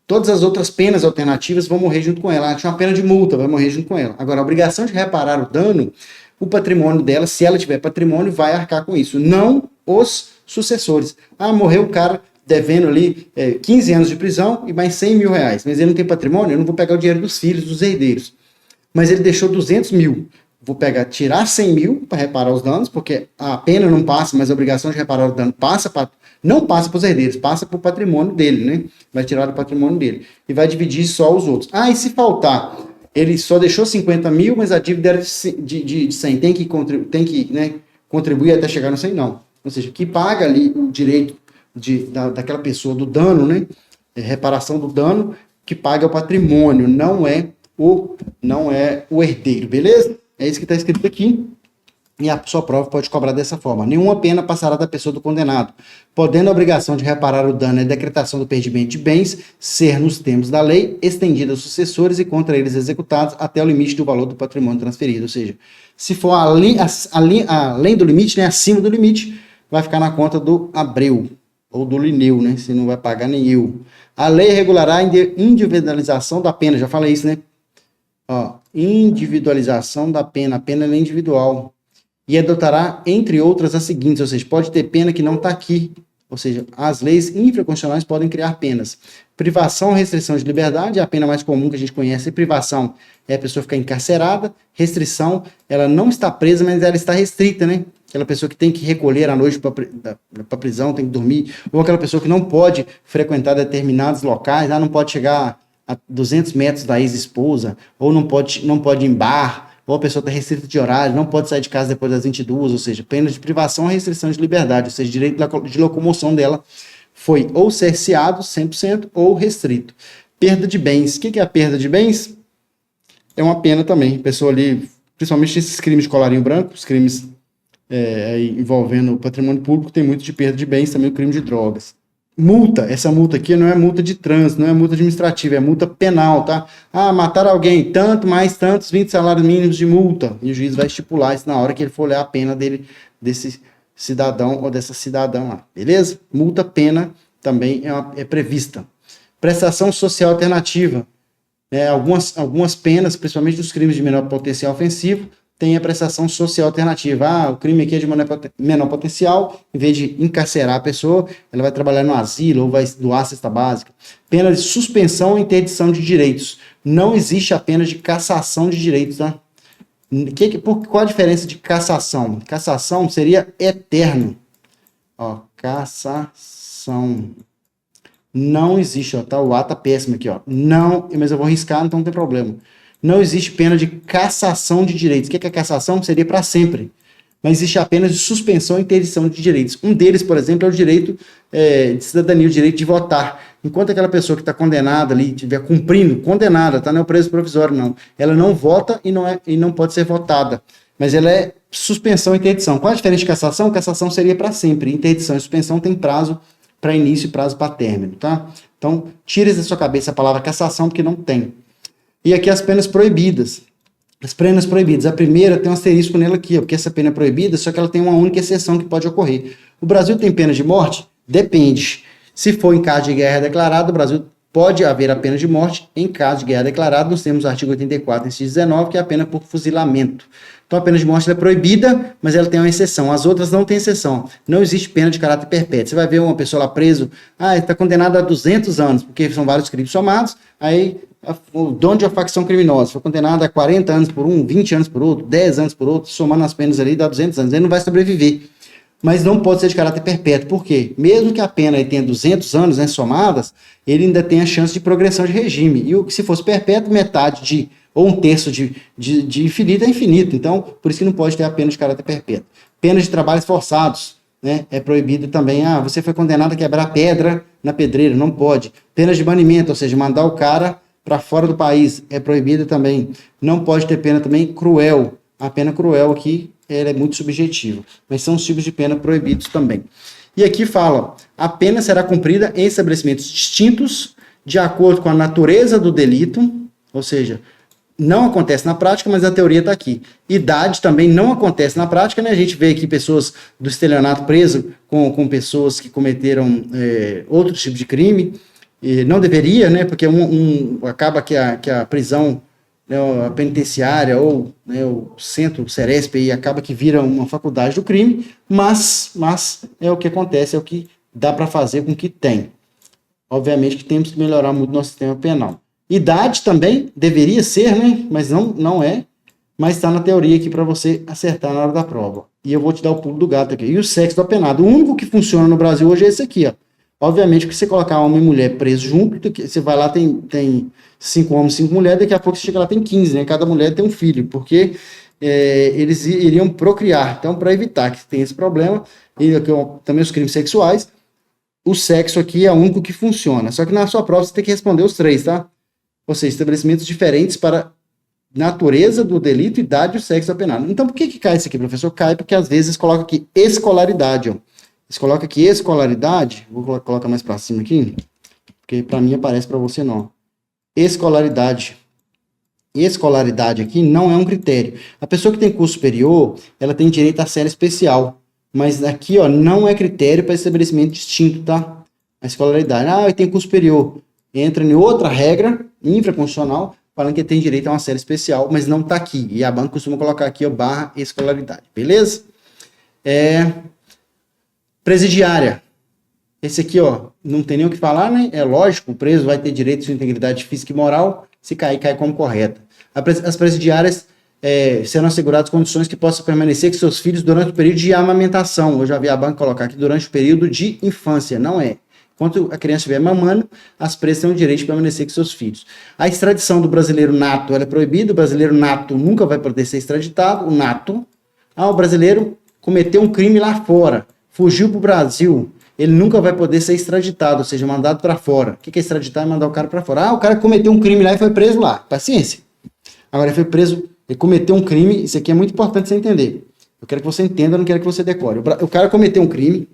todas as outras penas alternativas vão morrer junto com ela. Ela tinha uma pena de multa, vai morrer junto com ela. Agora, a obrigação de reparar o dano, o patrimônio dela, se ela tiver patrimônio, vai arcar com isso. Não os sucessores. Morreu o cara devendo ali 15 anos de prisão e mais R$100 mil. Mas ele não tem patrimônio, eu não vou pegar o dinheiro dos filhos, dos herdeiros. Mas ele deixou 200 mil. Vou tirar 100 mil para reparar os danos, porque a pena não passa, mas a obrigação de reparar o dano não passa para os herdeiros, passa para o patrimônio dele, né? Vai tirar do patrimônio dele. E vai dividir só os outros. E se faltar? Ele só deixou 50 mil, mas a dívida era de 100. Tem que contribuir até chegar no 100, não. Ou seja, que paga ali o direito daquela pessoa do dano, né? Reparação do dano, que paga o patrimônio, não é o herdeiro, beleza? É isso que está escrito aqui. E a sua prova pode cobrar dessa forma. Nenhuma pena passará da pessoa do condenado, podendo a obrigação de reparar o dano e decretação do perdimento de bens ser, nos termos da lei, estendida aos sucessores e contra eles executados até o limite do valor do patrimônio transferido. Ou seja, se for além do limite, né, acima do limite, vai ficar na conta do Abreu, ou do Lineu, né? Se não vai pagar nem eu. A lei regulará a individualização da pena, já falei isso, né? Individualização da pena, a pena é individual. E adotará, entre outras, as seguintes, ou seja, pode ter pena que não está aqui, Ou seja, as leis infraconstitucionais podem criar penas. Privação ou restrição de liberdade é a pena mais comum que a gente conhece. Privação é a pessoa ficar encarcerada. Restrição, ela não está presa, mas ela está restrita, né? Aquela pessoa que tem que recolher à noite para a prisão, tem que dormir. Ou aquela pessoa que não pode frequentar determinados locais, não pode chegar a 200 metros da ex-esposa, ou não pode ir em bar, ou a pessoa está restrita de horário, não pode sair de casa depois das 22, ou seja, pena de privação ou restrição de liberdade, ou seja, direito de locomoção dela foi ou cerceado 100% ou restrito. Perda de bens. O que é a perda de bens? É uma pena também. A pessoa ali, principalmente esses crimes de colarinho branco, os crimes envolvendo o patrimônio público, tem muito de perda de bens, também o crime de drogas. Multa, essa multa aqui não é multa de trânsito, não é multa administrativa, é multa penal, tá? Mataram alguém, tanto mais tantos 20 salários mínimos de multa. E o juiz vai estipular isso na hora que ele for olhar a pena desse cidadão ou dessa cidadã lá, beleza? Multa, pena também é prevista. Prestação social alternativa. Algumas penas, principalmente dos crimes de menor potencial ofensivo, tem a prestação social alternativa. O crime aqui é de menor potencial, em vez de encarcerar a pessoa, ela vai trabalhar no asilo ou vai doar cesta básica. Pena de suspensão ou interdição de direitos. Não existe a pena de cassação de direitos, tá? Qual a diferença de cassação? Cassação seria eterno. Cassação. Não existe, tá? O A tá péssimo aqui, Não, mas eu vou riscar, então não tem problema. Não existe pena de cassação de direitos. O que é cassação? Seria para sempre. Mas existe apenas de suspensão e interdição de direitos. Um deles, por exemplo, é o direito de cidadania, o direito de votar. Enquanto aquela pessoa que está condenada ali, estiver cumprindo, condenada, tá? Não é o preso provisório, não. Ela não vota e não pode ser votada. Mas ela é suspensão e interdição. Qual a diferença de cassação? Cassação seria para sempre. Interdição e suspensão tem prazo para início e prazo para término, tá? Então, tire da sua cabeça a palavra cassação, porque não tem. E aqui as penas proibidas. As penas proibidas. A primeira tem um asterisco nela aqui, porque essa pena é proibida, só que ela tem uma única exceção que pode ocorrer. O Brasil tem pena de morte? Depende. Se for em caso de guerra declarada, o Brasil pode haver a pena de morte. Em caso de guerra declarada, nós temos o artigo 84, inciso 19, que é a pena por fuzilamento. Então a pena de morte é proibida, mas ela tem uma exceção. As outras não têm exceção. Não existe pena de caráter perpétuo. Você vai ver uma pessoa lá preso, ele está condenado a 200 anos, porque são vários crimes somados, aí o dono de uma facção criminosa foi condenado a 40 anos por um, 20 anos por outro, 10 anos por outro, somando as penas ali dá 200 anos. Ele não vai sobreviver. Mas não pode ser de caráter perpétuo. Por quê? Mesmo que a pena tenha 200 anos, somadas, ele ainda tem a chance de progressão de regime. E se fosse perpétuo, metade ou um terço de infinito é infinito. Então, por isso que não pode ter a pena de caráter perpétuo. Pena de trabalhos forçados, né? É proibido também. Você foi condenado a quebrar pedra na pedreira, não pode. Pena de banimento, ou seja, mandar o cara para fora do país, é proibida também. Não pode ter pena também cruel. A pena cruel aqui ela é muito subjetiva, mas são os tipos de pena proibidos também. E aqui fala, a pena será cumprida em estabelecimentos distintos, de acordo com a natureza do delito, ou seja, não acontece na prática, mas a teoria está aqui. Idade também não acontece na prática, né? A gente vê aqui pessoas do estelionato preso com pessoas que cometeram outro tipo de crime. Não deveria, né? Porque acaba que a prisão, né, a penitenciária ou, né, o centro, o Ceresp, aí, acaba que vira uma faculdade do crime, mas é o que acontece, é o que dá para fazer com o que tem. Obviamente que temos que melhorar muito o nosso sistema penal. Idade também deveria ser, né? Mas não é. Mas está na teoria aqui para você acertar na hora da prova. E eu vou te dar o pulo do gato aqui. E o sexo do apenado. O único que funciona no Brasil hoje é esse aqui, Obviamente que você colocar homem e mulher preso junto, você vai lá, tem 5 homens, 5 mulheres, daqui a pouco você chega lá, tem 15, né? Cada mulher tem um filho, porque eles iriam procriar. Então, para evitar que tenha esse problema, e também os crimes sexuais, o sexo aqui é o único que funciona. Só que na sua prova você tem que responder os 3, tá? Ou seja, estabelecimentos diferentes para natureza do delito, idade e o sexo apenado. Então, por que cai isso aqui, professor? Cai porque às vezes coloca aqui escolaridade, Você coloca aqui escolaridade, vou colocar mais para cima aqui, porque para mim aparece, para você não. Escolaridade. Escolaridade aqui não é um critério. A pessoa que tem curso superior, ela tem direito à série especial, mas aqui, não é critério para estabelecimento distinto, tá? A escolaridade. Ele tem curso superior. Entra em outra regra infraconstitucional, falando que tem direito a uma série especial, mas não está aqui. E a banca costuma colocar aqui, barra escolaridade. Beleza? Presidiária. Esse aqui, ó, não tem nem o que falar, né? É lógico, o preso vai ter direito à sua integridade física e moral, se cair, cai como correta. As presidiárias serão asseguradas condições que possam permanecer com seus filhos durante o período de amamentação. Eu já vi a banca colocar aqui durante o período de infância, não é. Enquanto a criança estiver mamando, as presas têm o direito de permanecer com seus filhos. A extradição do brasileiro nato ela é proibida, o brasileiro nato nunca vai poder ser extraditado, o nato. O brasileiro cometeu um crime lá fora, fugiu para o Brasil, ele nunca vai poder ser extraditado, ou seja, mandado para fora. O que é extraditar? É mandar o cara para fora. O cara cometeu um crime lá e foi preso lá. Paciência. Agora, ele foi preso, ele cometeu um crime, isso aqui é muito importante você entender. Eu quero que você entenda, eu não quero que você decore. O cara cometeu um crime,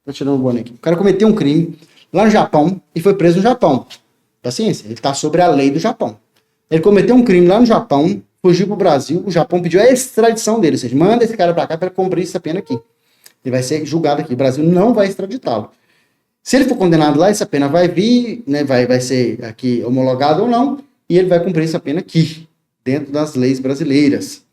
vou tirar um boné aqui. O cara cometeu um crime lá no Japão e foi preso no Japão. Paciência, ele está sobre a lei do Japão. Ele cometeu um crime lá no Japão, fugiu para o Brasil, o Japão pediu a extradição dele, ou seja, manda esse cara para cá para cumprir essa pena aqui. Ele vai ser julgado aqui. O Brasil não vai extraditá-lo. Se ele for condenado lá, essa pena vai vir, né, vai ser aqui homologado ou não, e ele vai cumprir essa pena aqui, dentro das leis brasileiras.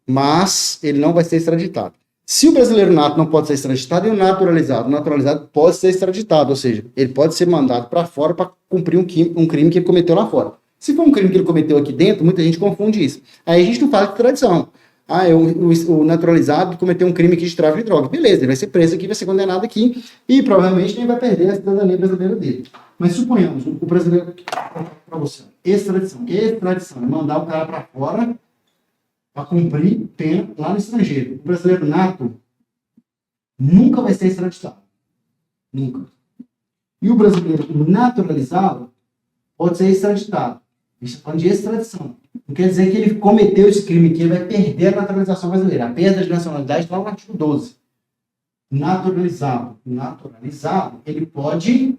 Mas ele não vai ser extraditado. Se o brasileiro nato não pode ser extraditado, e o naturalizado pode ser extraditado, ou seja, ele pode ser mandado para fora para cumprir um crime que ele cometeu lá fora. Se for um crime que ele cometeu aqui dentro, muita gente confunde isso. Aí a gente não fala de extradição. O naturalizado cometeu um crime aqui de tráfico de drogas. Beleza, ele vai ser preso aqui, vai ser condenado aqui e provavelmente ele vai perder a cidadania brasileira dele. Mas suponhamos, o brasileiro, para você, extradição é mandar o cara para fora para cumprir pena lá no estrangeiro. O brasileiro nato nunca vai ser extraditado. Nunca. E o brasileiro naturalizado pode ser extraditado. A gente está falando de extradição. Não quer dizer que ele cometeu esse crime, que ele vai perder a naturalização brasileira. A perda de nacionalidade está lá no artigo 12. Naturalizado, ele pode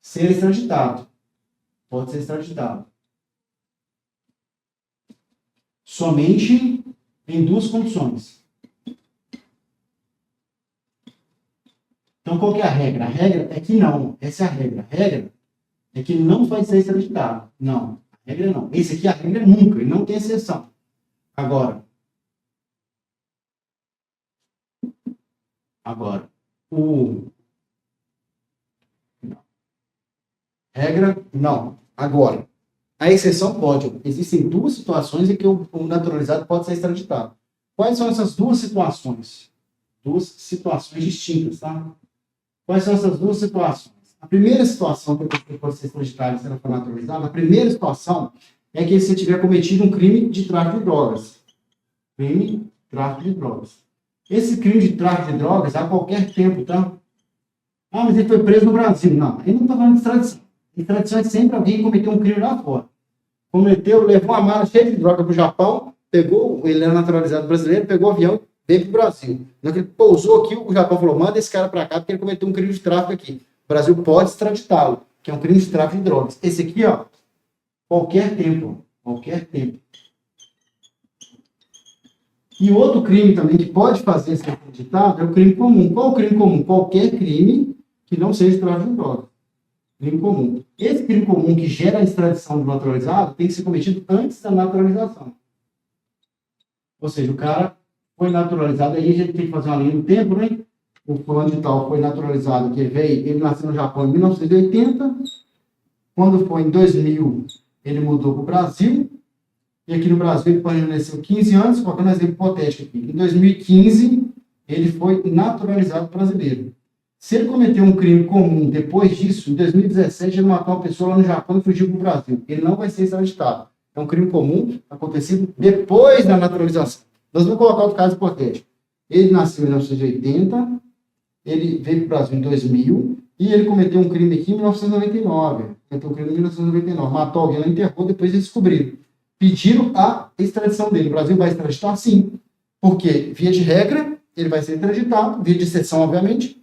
ser extraditado. Pode ser extraditado. Somente em duas condições. Então, qual que é a regra? A regra é que não. Essa é a regra. A regra é que não vai ser extraditado. Não. A regra não. Esse aqui, a regra é nunca. Ele não tem exceção. Agora, regra, não. Agora, a exceção pode. Existem duas situações em que o naturalizado pode ser extraditado. Quais são essas duas situações? Duas situações distintas, tá? Quais são essas duas situações? A primeira situação que a pessoa pode ser extraditada se ela for naturalizada, a primeira situação é que você tiver cometido um crime de tráfico de drogas. Crime de tráfico de drogas. Esse crime de tráfico de drogas, a qualquer tempo, tá? Mas ele foi preso no Brasil. Não, ele não está falando de extradição. Extradição é sempre alguém que cometeu um crime lá fora. Levou uma mala cheia de droga para o Japão, ele era naturalizado brasileiro, pegou o avião e veio para o Brasil. Quando ele pousou aqui, o Japão falou, manda esse cara para cá porque ele cometeu um crime de tráfico aqui. O Brasil pode extraditá-lo, que é um crime de tráfico de drogas. Esse aqui, ó, qualquer tempo. E outro crime também que pode fazer ser extraditado é o crime comum. Qual é o crime comum? Qualquer crime que não seja tráfico de drogas. Crime comum. Esse crime comum que gera a extradição do naturalizado tem que ser cometido antes da naturalização. Ou seja, o cara foi naturalizado, aí a gente tem que fazer uma linha do tempo, né? O fulano de tal foi naturalizado, ele nasceu no Japão em 1980, quando foi em 2000, ele mudou para o Brasil, e aqui no Brasil ele permaneceu 15 anos, colocando um exemplo hipotético aqui. Em 2015, ele foi naturalizado brasileiro. Se ele cometeu um crime comum depois disso, em 2017, ele matou uma pessoa lá no Japão e fugiu para o Brasil. Ele não vai ser extraditado. É um crime comum acontecido depois da naturalização. Nós vamos colocar outro caso hipotético. Ele nasceu em 1980, ele veio para o Brasil em 2000 e ele cometeu um crime aqui em 1999. Cometeu um crime em 1999. Matou alguém, lá enterrou, depois eles descobriram. Pediram a extradição dele. O Brasil vai extraditar? Sim. Porque, via de regra, ele vai ser extraditado, via de exceção, obviamente,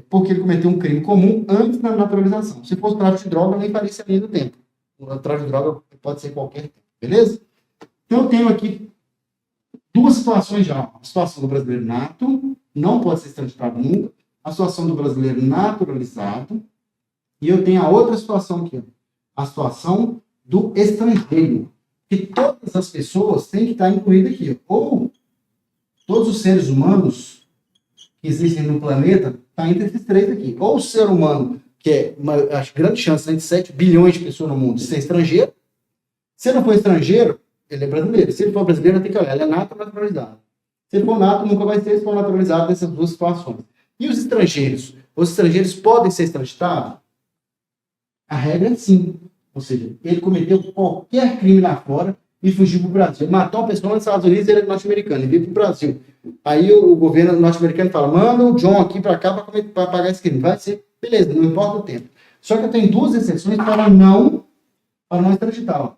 porque ele cometeu um crime comum antes da naturalização. Se fosse tráfico de droga, nem faria essa linha do tempo. O tráfico de droga pode ser qualquer tempo. Beleza? Então, eu tenho aqui duas situações já. A situação do brasileiro nato, não pode ser extraditado nunca. A situação do brasileiro naturalizado. E eu tenho a outra situação aqui. A situação do estrangeiro. Que todas as pessoas têm que estar incluídas aqui. Ou todos os seres humanos que existem no planeta está entre esses três aqui. Ou o ser humano, que é acho grande chance, né, de 7 bilhões de pessoas no mundo, de ser estrangeiro. Se ele não for estrangeiro, ele é brasileiro. Se ele for brasileiro, tem que olhar, ele é nato ou naturalizado. Se ele for nato, nunca vai ser, se for naturalizado nessas duas situações. E os estrangeiros? Os estrangeiros podem ser extraditados? A regra é sim. Ou seja, ele cometeu qualquer crime lá fora e fugiu para o Brasil. Matou uma pessoa nos Estados Unidos, ele é norte-americano, ele veio para o Brasil. Aí o governo norte-americano fala, manda o John aqui para cá para pagar esse crime. Vai ser, beleza, não importa o tempo. Só que eu tenho duas exceções para não extraditá-lo.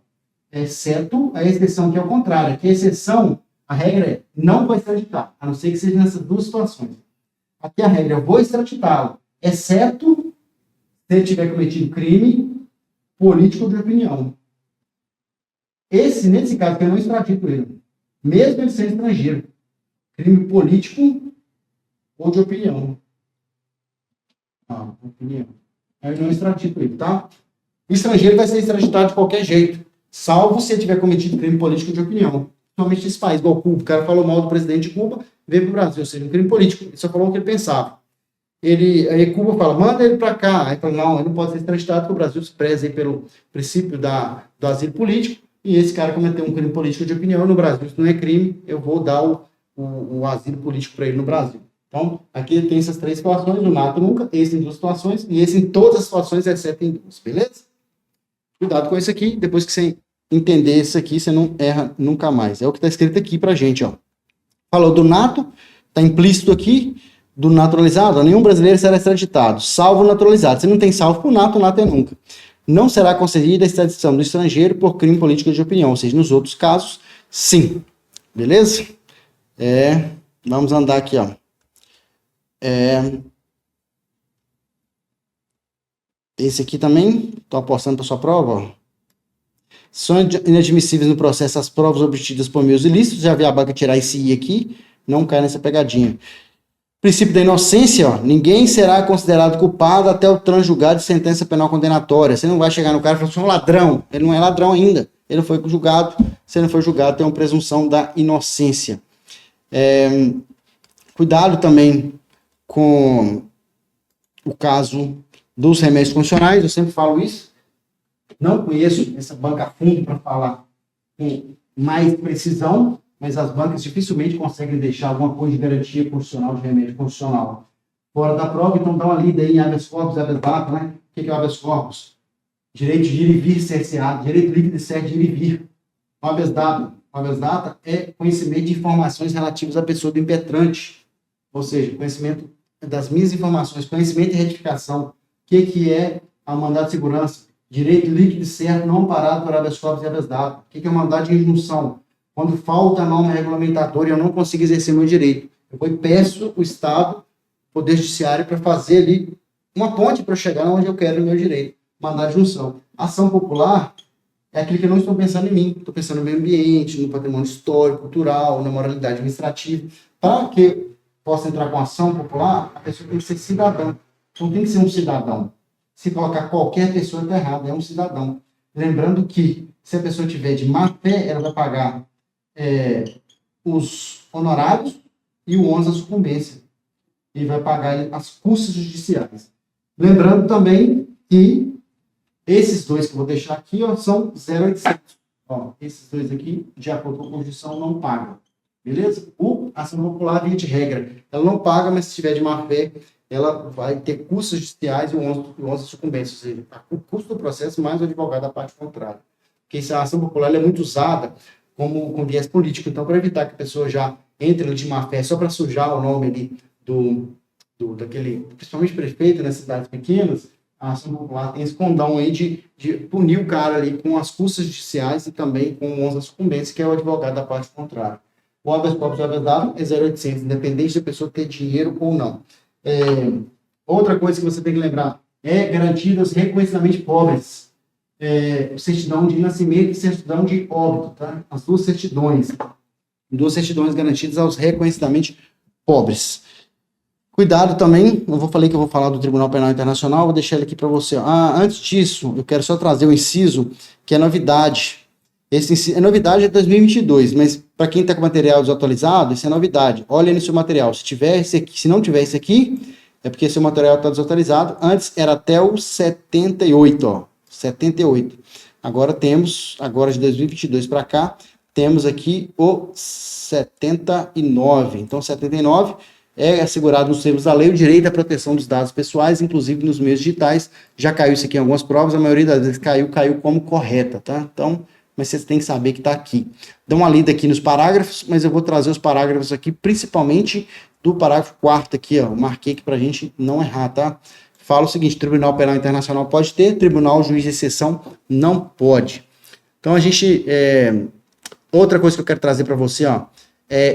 Exceto a exceção que é o contrário. Que a exceção, a regra é, não vai extraditar, a não ser que seja nessas duas situações. Aqui a regra é, eu vou extraditá-lo, exceto se ele tiver cometido crime político de opinião. Nesse caso, eu não extradito ele. Mesmo ele sendo estrangeiro. Crime político ou de opinião. Opinião. Eu não extradito ele, tá? O estrangeiro vai ser extraditado de qualquer jeito, salvo se ele tiver cometido crime político de opinião. Principalmente nesse país, igual Cuba. O cara falou mal do presidente de Cuba, veio para o Brasil, ou seja, um crime político. Ele só falou o que ele pensava. Aí Cuba fala, manda ele para cá. Aí fala, não, ele não pode ser extraditado, porque o Brasil se preza aí pelo princípio do asilo político, e esse cara cometeu um crime político de opinião, no Brasil isso não é crime, eu vou dar o asilo político para ele no Brasil. Então, aqui tem essas três situações, o nato nunca, esse em duas situações, e esse em todas as situações, exceto em duas, beleza? Cuidado com isso aqui, depois que você entender isso aqui, você não erra nunca mais. É o que está escrito aqui pra gente, ó. Falou do nato, está implícito aqui, do naturalizado, nenhum brasileiro será extraditado, salvo o naturalizado. Se não tem salvo pro nato, o nato é nunca. Não será concedida a extradição do estrangeiro por crime político de opinião, ou seja, nos outros casos, sim. Beleza? Vamos andar aqui, ó. Esse aqui também, estou apostando para sua prova, ó. São inadmissíveis no processo as provas obtidas por meios ilícitos, já vi a banca tirar esse I aqui, não cai nessa pegadinha. Princípio da inocência, ó, ninguém será considerado culpado até o transjulgado de sentença penal condenatória. Você não vai chegar no cara e falar, você é um ladrão. Ele não é ladrão ainda. Ele foi julgado. Se ele não foi julgado, tem uma presunção da inocência. Cuidado também com o caso dos remédios condicionais. Eu sempre falo isso. Não conheço essa banca a fundo para falar com mais precisão, mas as bancas dificilmente conseguem deixar alguma coisa de garantia constitucional, de remédio constitucional fora da prova. Então dá uma lida aí em habeas corpus, habeas data, né? O que é o habeas corpus? Direito de ir e vir cerceado, direito líquido e certo de ir e vir. O habeas data. O habeas data é conhecimento de informações relativas à pessoa do impetrante, ou seja, conhecimento das minhas informações, conhecimento e retificação. O que é a mandado de segurança? Direito líquido e certo não amparado por habeas corpus e habeas data. O que é o mandado de injunção? Quando falta a norma regulamentatória, eu não consigo exercer meu direito. Eu vou e peço o Estado, o Poder Judiciário, para fazer ali uma ponte para chegar onde eu quero o meu direito. Mandado de junção. Ação popular é aquilo que eu não estou pensando em mim. Estou pensando no meio ambiente, no patrimônio histórico, cultural, na moralidade administrativa. Para que possa entrar com ação popular, a pessoa tem que ser cidadão. Não tem que ser um cidadão. Se colocar qualquer pessoa, está errado. É um cidadão. Lembrando que, se a pessoa tiver de má fé, ela vai pagar os honorários e o ônus da sucumbência. E vai pagar as custas judiciais. Lembrando também que esses dois que eu vou deixar aqui, ó, são 0,800. Ó, esses dois aqui, de acordo com a Constituição, não pagam. Beleza? A ação popular, via de regra, ela não paga, mas se tiver de má fé, ela vai ter custos judiciais e o ônus da sucumbência. Ou seja, o custo do processo mais o advogado da parte contrária. Porque essa ação popular é muito usada com viés político. Então, para evitar que a pessoa já entre de má fé só para sujar o nome ali daquele, principalmente prefeito nas cidades pequenas, a ação popular tem esse condão aí de punir o cara ali com as custas judiciais e também com o ônus da sucumbência, que é o advogado da parte contrária. O habeas corpus e o habeas data é 0,800, independente da pessoa ter dinheiro ou não. Outra coisa que você tem que lembrar é garantir os reconhecidamente pobres. Certidão de nascimento e certidão de óbito, tá? As duas certidões garantidas aos reconhecidamente pobres. Cuidado também, falei que eu vou falar do Tribunal Penal Internacional, vou deixar ele aqui para você. Antes disso, eu quero só trazer um inciso, que é novidade. Esse inciso, é novidade de 2022, mas para quem está com material desatualizado, isso é novidade. Olha no seu material, se não tiver esse aqui, é porque seu material está desatualizado. Antes era até o 78, ó, 78. Agora de 2022 para cá, temos aqui o 79. Então, 79 é assegurado nos termos da lei o direito à proteção dos dados pessoais, inclusive nos meios digitais. Já caiu isso aqui em algumas provas, a maioria das vezes caiu como correta, tá? Então, mas vocês têm que saber que está aqui. Dá uma lida aqui nos parágrafos, mas eu vou trazer os parágrafos aqui, principalmente do parágrafo 4º aqui, ó. Eu marquei aqui para a gente não errar, tá? Fala o seguinte: Tribunal Penal Internacional pode ter, Tribunal Juiz de Exceção não pode. Então, a gente... outra coisa que eu quero trazer para você, ó,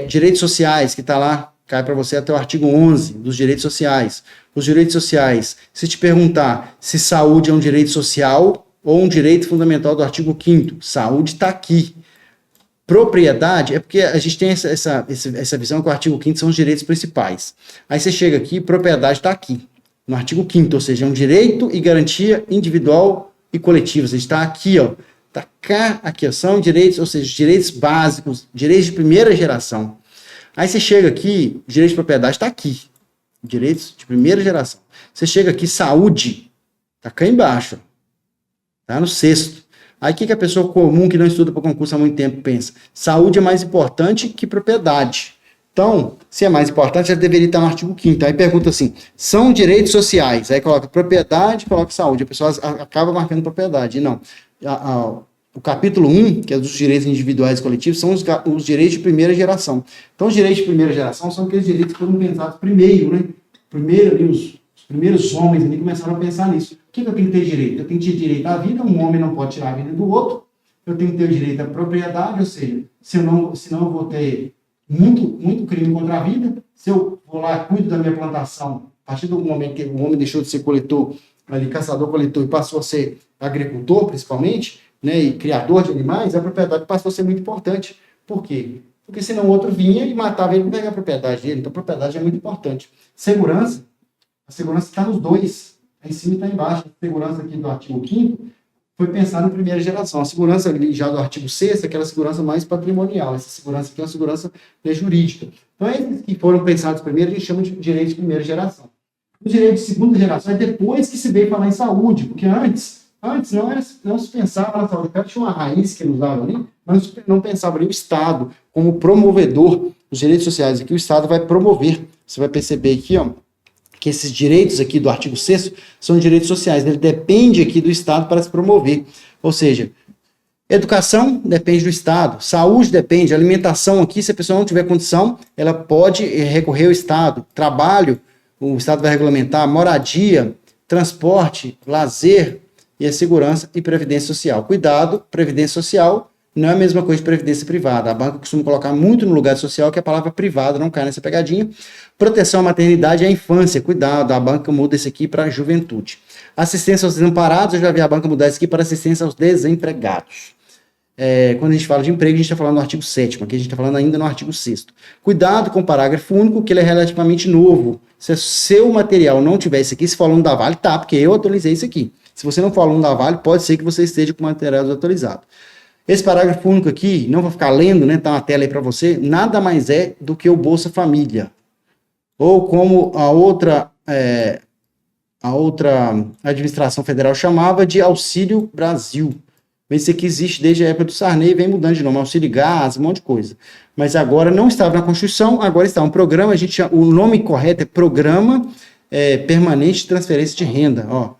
direitos sociais, que está lá, cai para você até o artigo 11 dos direitos sociais. Os direitos sociais, se te perguntar se saúde é um direito social ou um direito fundamental do artigo 5º, saúde está aqui. Propriedade é porque a gente tem essa visão que o artigo 5º são os direitos principais. Aí você chega aqui, propriedade está aqui, no artigo 5º, ou seja, é um direito e garantia individual e coletiva. Você está aqui, ó, tá cá, aqui, ó, são direitos, ou seja, direitos básicos, direitos de primeira geração. Aí você chega aqui, direito de propriedade está aqui, direitos de primeira geração. Você chega aqui, saúde, tá cá embaixo, tá no 6º. Aí o que a pessoa comum que não estuda para concurso há muito tempo pensa? Saúde é mais importante que propriedade. Então, se é mais importante, já deveria estar no artigo 5º. Aí pergunta assim, são direitos sociais? Aí coloca propriedade, coloca saúde. A pessoa acaba marcando propriedade. E não. O capítulo 1, que é dos direitos individuais e coletivos, são os direitos de primeira geração. Então, os direitos de primeira geração são aqueles direitos que foram pensados primeiro, né? Primeiro, ali, os primeiros homens ali começaram a pensar nisso. O que eu tenho que ter direito? Eu tenho que ter direito à vida, um homem não pode tirar a vida do outro. Eu tenho que ter o direito à propriedade, ou seja, senão eu vou ter muito crime contra a vida. Se eu vou lá, cuido da minha plantação, a partir do momento que o homem deixou de ser coletor, ali, caçador-coletor, e passou a ser agricultor, principalmente, né, e criador de animais, a propriedade passou a ser muito importante. Por quê? Porque senão o outro vinha e matava ele para pegar a propriedade dele. Então, a propriedade é muito importante. Segurança, a segurança está nos dois, aí em cima e está embaixo. A segurança aqui do artigo 5º foi pensada em primeira geração. A segurança ali já do artigo 6º é aquela segurança mais patrimonial. Essa segurança aqui é uma segurança jurídica. Então, esses que foram pensados primeiro, a gente chama de direito de primeira geração. O direito de segunda geração é depois que se veio falar em saúde, porque antes não se pensava na saúde. Tinha uma raiz que nos dava ali, mas não pensava ali o Estado como promovedor dos direitos sociais. Aqui o Estado vai promover. Você vai perceber aqui, ó, que esses direitos aqui do artigo 6º são direitos sociais. Ele depende aqui do Estado para se promover. Ou seja, educação depende do Estado, saúde depende, alimentação aqui, se a pessoa não tiver condição, ela pode recorrer ao Estado. Trabalho, o Estado vai regulamentar, moradia, transporte, lazer e a segurança e previdência social. Cuidado, previdência social não é a mesma coisa de previdência privada. A banca costuma colocar muito no lugar social que a palavra privada não cai nessa pegadinha. Proteção à maternidade e à infância. Cuidado, a banca muda isso aqui para a juventude. Assistência aos desamparados, eu já vi a banca mudar isso aqui para assistência aos desempregados. Quando a gente fala de emprego, a gente está falando no artigo 7º, aqui a gente está falando ainda no artigo 6º. Cuidado com o parágrafo único, que ele é relativamente novo. Se seu material não tiver isso aqui, se for aluno da Vale, tá, porque eu atualizei isso aqui. Se você não for aluno da Vale, pode ser que você esteja com o material desatualizado. Esse parágrafo único aqui, não vou ficar lendo, né, tá na tela aí para você, nada mais é do que o Bolsa Família. Ou como a outra administração federal chamava de Auxílio Brasil. Esse aqui existe desde a época do Sarney, vem mudando de nome, Auxílio Gás, um monte de coisa. Mas agora não estava na Constituição, agora está um programa, o nome correto é Programa Permanente de Transferência de Renda, ó.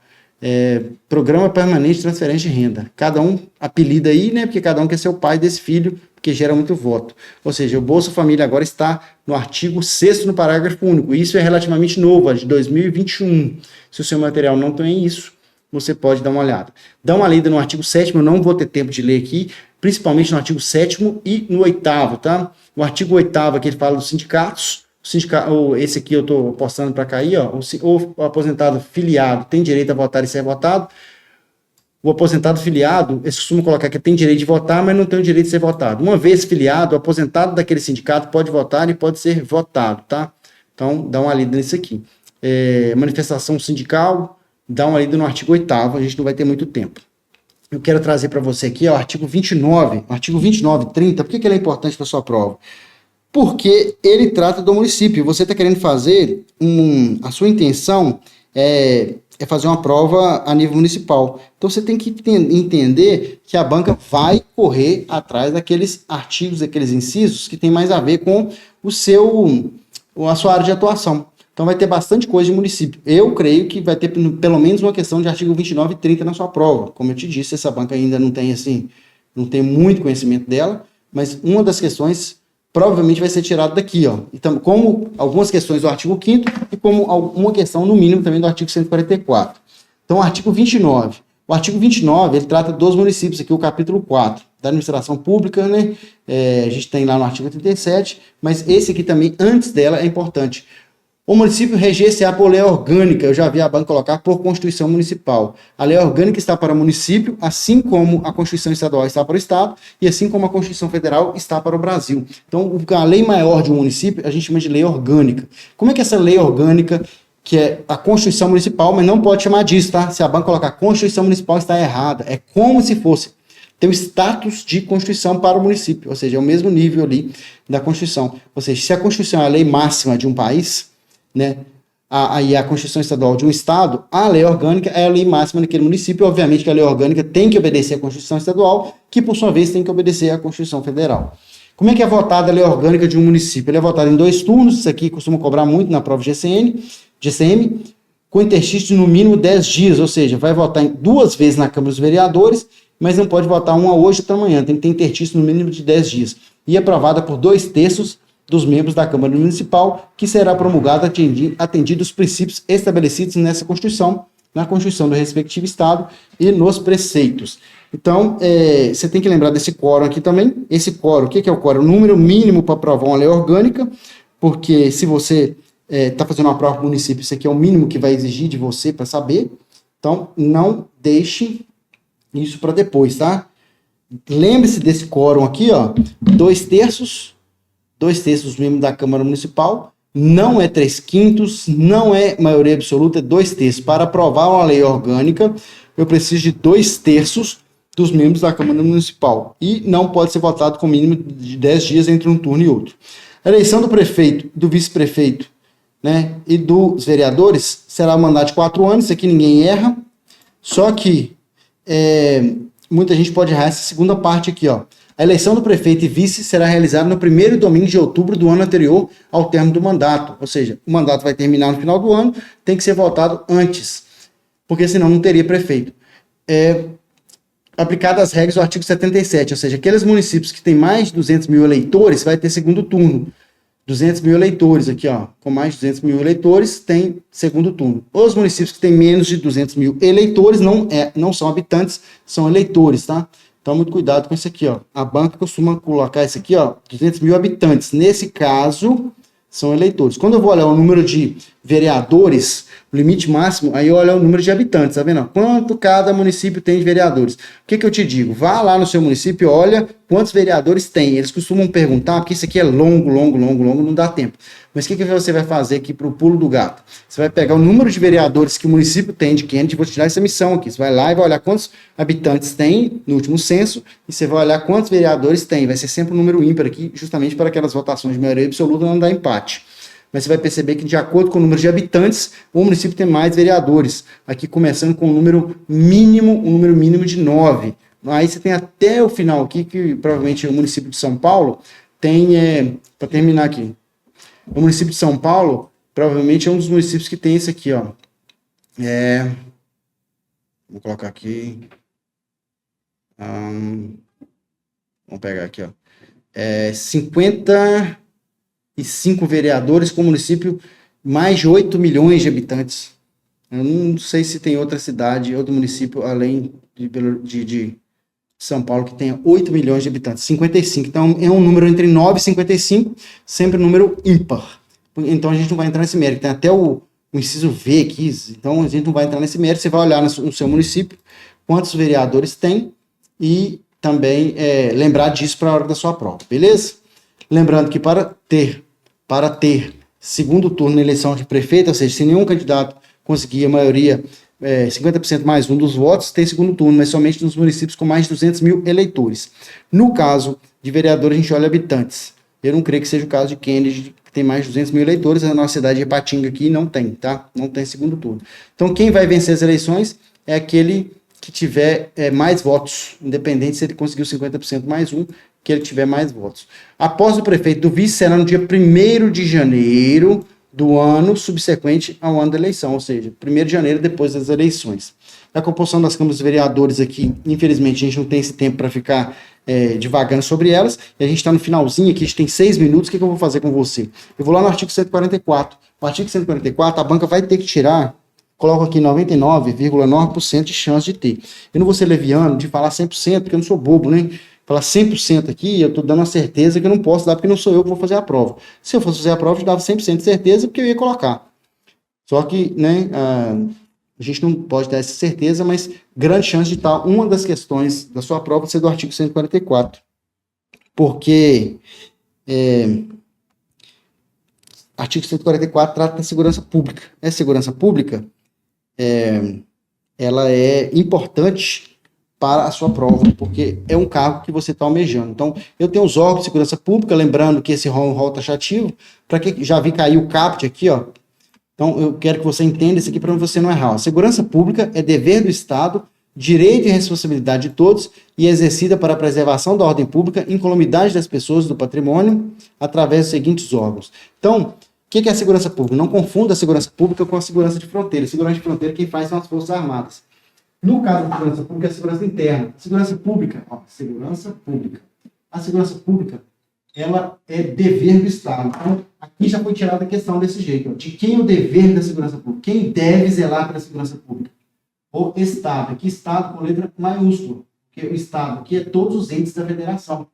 Programa Permanente de Transferência de Renda. Cada um apelida aí, né? Porque cada um quer ser o pai desse filho, porque gera muito voto. Ou seja, o Bolsa Família agora está no artigo 6º, no parágrafo único. Isso é relativamente novo, é de 2021. Se o seu material não tem isso, você pode dar uma olhada. Dá uma lida no artigo 7º, eu não vou ter tempo de ler aqui, principalmente no artigo 7º e no 8º, tá? O artigo 8º aqui ele fala dos sindicatos. Esse aqui eu estou postando para cair, ó, o aposentado filiado tem direito a votar e ser votado. O aposentado filiado, eles costumam colocar que tem direito de votar, mas não tem o direito de ser votado. Uma vez filiado, o aposentado daquele sindicato pode votar e pode ser votado, tá? Então, dá uma lida nisso aqui. Manifestação sindical, dá uma lida no artigo 8º, a gente não vai ter muito tempo. Eu quero trazer para você aqui, ó, o artigo 29, 30, por que ele é importante para a sua prova? Porque ele trata do município. Você está querendo fazer a sua intenção é fazer uma prova a nível municipal. Então você tem que entender que a banca vai correr atrás daqueles artigos, daqueles incisos que tem mais a ver com a sua área de atuação. Então vai ter bastante coisa de município. Eu creio que vai ter pelo menos uma questão de artigo 29 e 30 na sua prova. Como eu te disse, essa banca ainda não tem muito conhecimento dela, mas uma das questões provavelmente vai ser tirado daqui, ó. Então, como algumas questões do artigo 5º e como uma questão, no mínimo, também do artigo 144. Então, o artigo 29. O artigo 29, ele trata dos municípios, aqui o capítulo 4, da administração pública, né? A gente tem lá no artigo 37, mas esse aqui também, antes dela, é importante. O município reger-se-á por lei orgânica, eu já vi a banca colocar por Constituição Municipal. A lei orgânica está para o município, assim como a Constituição Estadual está para o Estado, e assim como a Constituição Federal está para o Brasil. Então, a lei maior de um município, a gente chama de lei orgânica. Como é que essa lei orgânica, que é a Constituição Municipal, mas não pode chamar disso, tá? Se a banca colocar Constituição Municipal, está errada. É como se fosse tem o status de Constituição para o município, ou seja, é o mesmo nível ali da Constituição. Ou seja, se a Constituição é a lei máxima de um país, né, aí a Constituição Estadual de um Estado, a lei orgânica é a lei máxima daquele município. Obviamente que a lei orgânica tem que obedecer à Constituição Estadual, que por sua vez tem que obedecer à Constituição Federal. Como é que é votada a lei orgânica de um município? Ele é votado em 2 turnos, isso aqui costuma cobrar muito na prova GCM, com interstício no mínimo 10 dias, ou seja, vai votar 2 vezes na Câmara dos Vereadores, mas não pode votar uma hoje e outra amanhã, tem que ter interstício no mínimo de 10 dias. E aprovada por 2/3 dos membros da Câmara Municipal, que será promulgada atendido os princípios estabelecidos nessa Constituição, na Constituição do respectivo Estado e nos preceitos. Então, você tem que lembrar desse quórum aqui também. Esse quórum, o que é o quórum? O número mínimo para aprovar uma lei orgânica, porque se você está fazendo uma prova para o município, isso aqui é o mínimo que vai exigir de você para saber. Então, não deixe isso para depois, tá? Lembre-se desse quórum aqui, ó, 2/3 dos membros da Câmara Municipal, não é 3/5, não é maioria absoluta, é 2/3. Para aprovar uma lei orgânica, eu preciso de 2/3 dos membros da Câmara Municipal. E não pode ser votado com mínimo de 10 dias entre um turno e outro. A eleição do prefeito, do vice-prefeito, né, e dos vereadores será mandato de 4 anos, isso aqui ninguém erra, só que muita gente pode errar essa segunda parte aqui, ó. A eleição do prefeito e vice será realizada no primeiro domingo de outubro do ano anterior ao término do mandato. Ou seja, o mandato vai terminar no final do ano, tem que ser votado antes, porque senão não teria prefeito. Aplicadas as regras do artigo 77, ou seja, aqueles municípios que têm mais de 200 mil eleitores vai ter segundo turno. 200 mil eleitores aqui, ó, com mais de 200 mil eleitores, tem segundo turno. Os municípios que têm menos de 200 mil eleitores não são habitantes, são eleitores, tá? Então, muito cuidado com isso aqui, ó. A banca costuma colocar isso aqui, ó, 200 mil habitantes. Nesse caso, são eleitores. Quando eu vou olhar o número de vereadores, o limite máximo, aí eu olho o número de habitantes, tá vendo? Quanto cada município tem de vereadores. O que eu te digo? Vá lá no seu município e olha quantos vereadores tem. Eles costumam perguntar, porque isso aqui é longo, não dá tempo. Mas o que você vai fazer aqui para o pulo do gato? Você vai pegar o número de vereadores que o município tem de Kennedy, vou te dar essa missão aqui. Você vai lá e vai olhar quantos habitantes tem no último censo, e você vai olhar quantos vereadores tem. Vai ser sempre um número ímpar aqui, justamente para aquelas votações de maioria absoluta não dar empate. Mas você vai perceber que, de acordo com o número de habitantes, o município tem mais vereadores. Aqui começando com um número mínimo de 9. Aí você tem até o final aqui, que provavelmente o município de São Paulo tem, para terminar aqui, o município de São Paulo provavelmente é um dos municípios que tem esse aqui, ó. Vou colocar aqui. Vamos pegar aqui, ó. 55 vereadores com município mais de 8 milhões de habitantes. Eu não sei se tem outra cidade, outro município além de São Paulo que tenha 8 milhões de habitantes. 55. Então é um número entre 9 e 55, sempre um número ímpar. Então a gente não vai entrar nesse mérito. Tem até o inciso V aqui, então a gente não vai entrar nesse mérito. Você vai olhar no seu município quantos vereadores tem e também lembrar disso para a hora da sua prova, beleza? Lembrando que para ter segundo turno na eleição de prefeito, ou seja, se nenhum candidato conseguir a maioria, 50% mais um dos votos, tem segundo turno, mas somente nos municípios com mais de 200 mil eleitores. No caso de vereador, a gente olha habitantes. Eu não creio que seja o caso de Kennedy, que tem mais de 200 mil eleitores, a nossa cidade de Ipatinga aqui não tem, tá? Não tem segundo turno. Então, quem vai vencer as eleições é aquele que tiver mais votos, independente se ele conseguiu 50% mais um, que ele tiver mais votos. Após o prefeito do vice, será no dia 1º de janeiro do ano subsequente ao ano da eleição, ou seja, 1º de janeiro depois das eleições. A composição das câmaras de vereadores aqui, infelizmente, a gente não tem esse tempo para ficar divagando sobre elas, e a gente está no finalzinho aqui, a gente tem 6 minutos, o que eu vou fazer com você? Eu vou lá no artigo 144. No artigo 144, a banca vai ter que tirar, coloco aqui 99,9% de chance de ter. Eu não vou ser leviano de falar 100%, porque eu não sou bobo, né? Falar 100% aqui, eu estou dando a certeza que eu não posso dar, porque não sou eu que vou fazer a prova. Se eu fosse fazer a prova, eu dava 100% de certeza, porque eu ia colocar. Só que, né, a gente não pode dar essa certeza, mas grande chance de estar uma das questões da sua prova ser do artigo 144. Porque artigo 144 trata da segurança pública. Essa segurança pública, ela é importante para a sua prova, porque é um cargo que você está almejando. Então, eu tenho os órgãos de segurança pública, lembrando que esse rol é um rol taxativo, para que já vi cair o CAPT aqui, ó. Então, eu quero que você entenda isso aqui para você não errar. A segurança pública é dever do Estado, direito e responsabilidade de todos, e exercida para a preservação da ordem pública, incolumidade das pessoas e do patrimônio, através dos seguintes órgãos. Então, o que é a segurança pública? Não confunda a segurança pública com a segurança de fronteira. A segurança de fronteira, quem faz são as Forças Armadas. No caso da segurança pública, é a segurança interna. A segurança pública, segurança pública. A segurança pública, ela é dever do Estado. Então, aqui já foi tirada a questão desse jeito. De quem é o dever da segurança pública? Quem deve zelar pela segurança pública? O Estado. Aqui, Estado com letra maiúscula. Porque o Estado aqui é todos os entes da federação.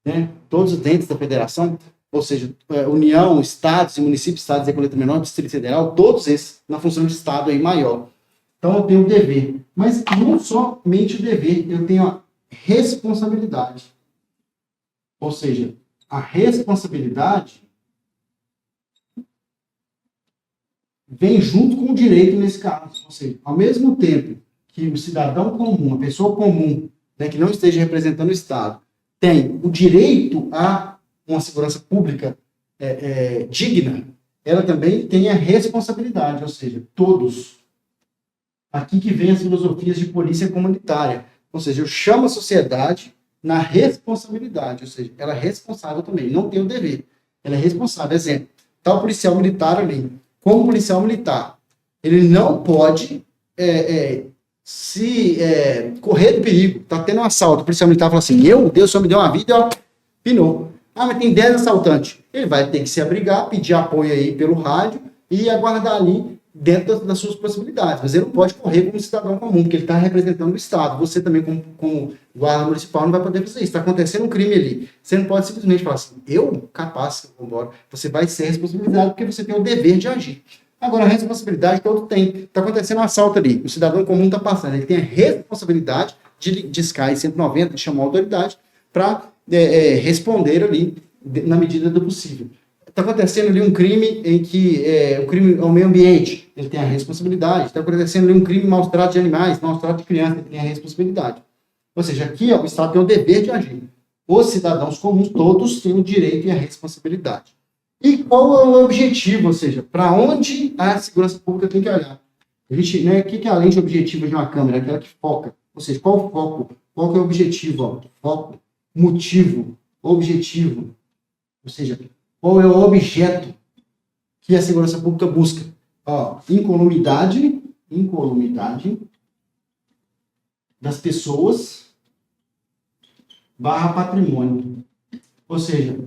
Né? Todos os entes da federação, ou seja, União, Estados e municípios, Estados com letra menor, Distrito Federal, todos esses na função de Estado aí maior. Então, eu tenho o dever. Mas não somente o dever, eu tenho a responsabilidade. Ou seja, a responsabilidade vem junto com o direito nesse caso. Ou seja, ao mesmo tempo que o cidadão comum, a pessoa comum, né, que não esteja representando o Estado, tem o direito a uma segurança pública digna, ela também tem a responsabilidade, ou seja, todos. Aqui que vem as filosofias de polícia comunitária. Ou seja, eu chamo a sociedade na responsabilidade, ou seja, ela é responsável também, não tem o dever. Ela é responsável. Exemplo, está o policial militar ali. Como policial militar, ele não pode correr do perigo. Está tendo um assalto, o policial militar fala assim, Deus só me deu uma vida e ó, pinou. Ah, mas tem 10 assaltantes. Ele vai ter que se abrigar, pedir apoio aí pelo rádio e aguardar ali dentro das suas possibilidades. Mas ele não pode correr como cidadão comum, porque ele está representando o Estado. Você também, como guarda municipal, não vai poder fazer isso. Está acontecendo um crime ali. Você não pode simplesmente falar assim, capaz, vou embora. Você vai ser responsabilizado porque você tem o dever de agir. Agora, a responsabilidade todo tem. Está acontecendo um assalto ali. O cidadão comum está passando. Ele tem a responsabilidade de discar em 190, de chamar a autoridade para responder ali na medida do possível. Está acontecendo ali um crime em que o crime ao meio ambiente, ele tem a responsabilidade. Está acontecendo ali um crime maus tratos de animais, maus tratos de crianças, ele tem a responsabilidade. Ou seja, aqui o Estado tem o dever de agir. Os cidadãos comuns todos têm o direito e a responsabilidade. E qual é o objetivo? Ou seja, para onde a segurança pública tem que olhar? A gente, né, o que é a lente objetiva de uma câmera? Aquela que foca. Ou seja, qual o foco? Qual que é o objetivo? Ó? Foco, motivo, objetivo. Ou seja, qual é o objeto que a segurança pública busca? Ó, incolumidade das pessoas / patrimônio. Ou seja,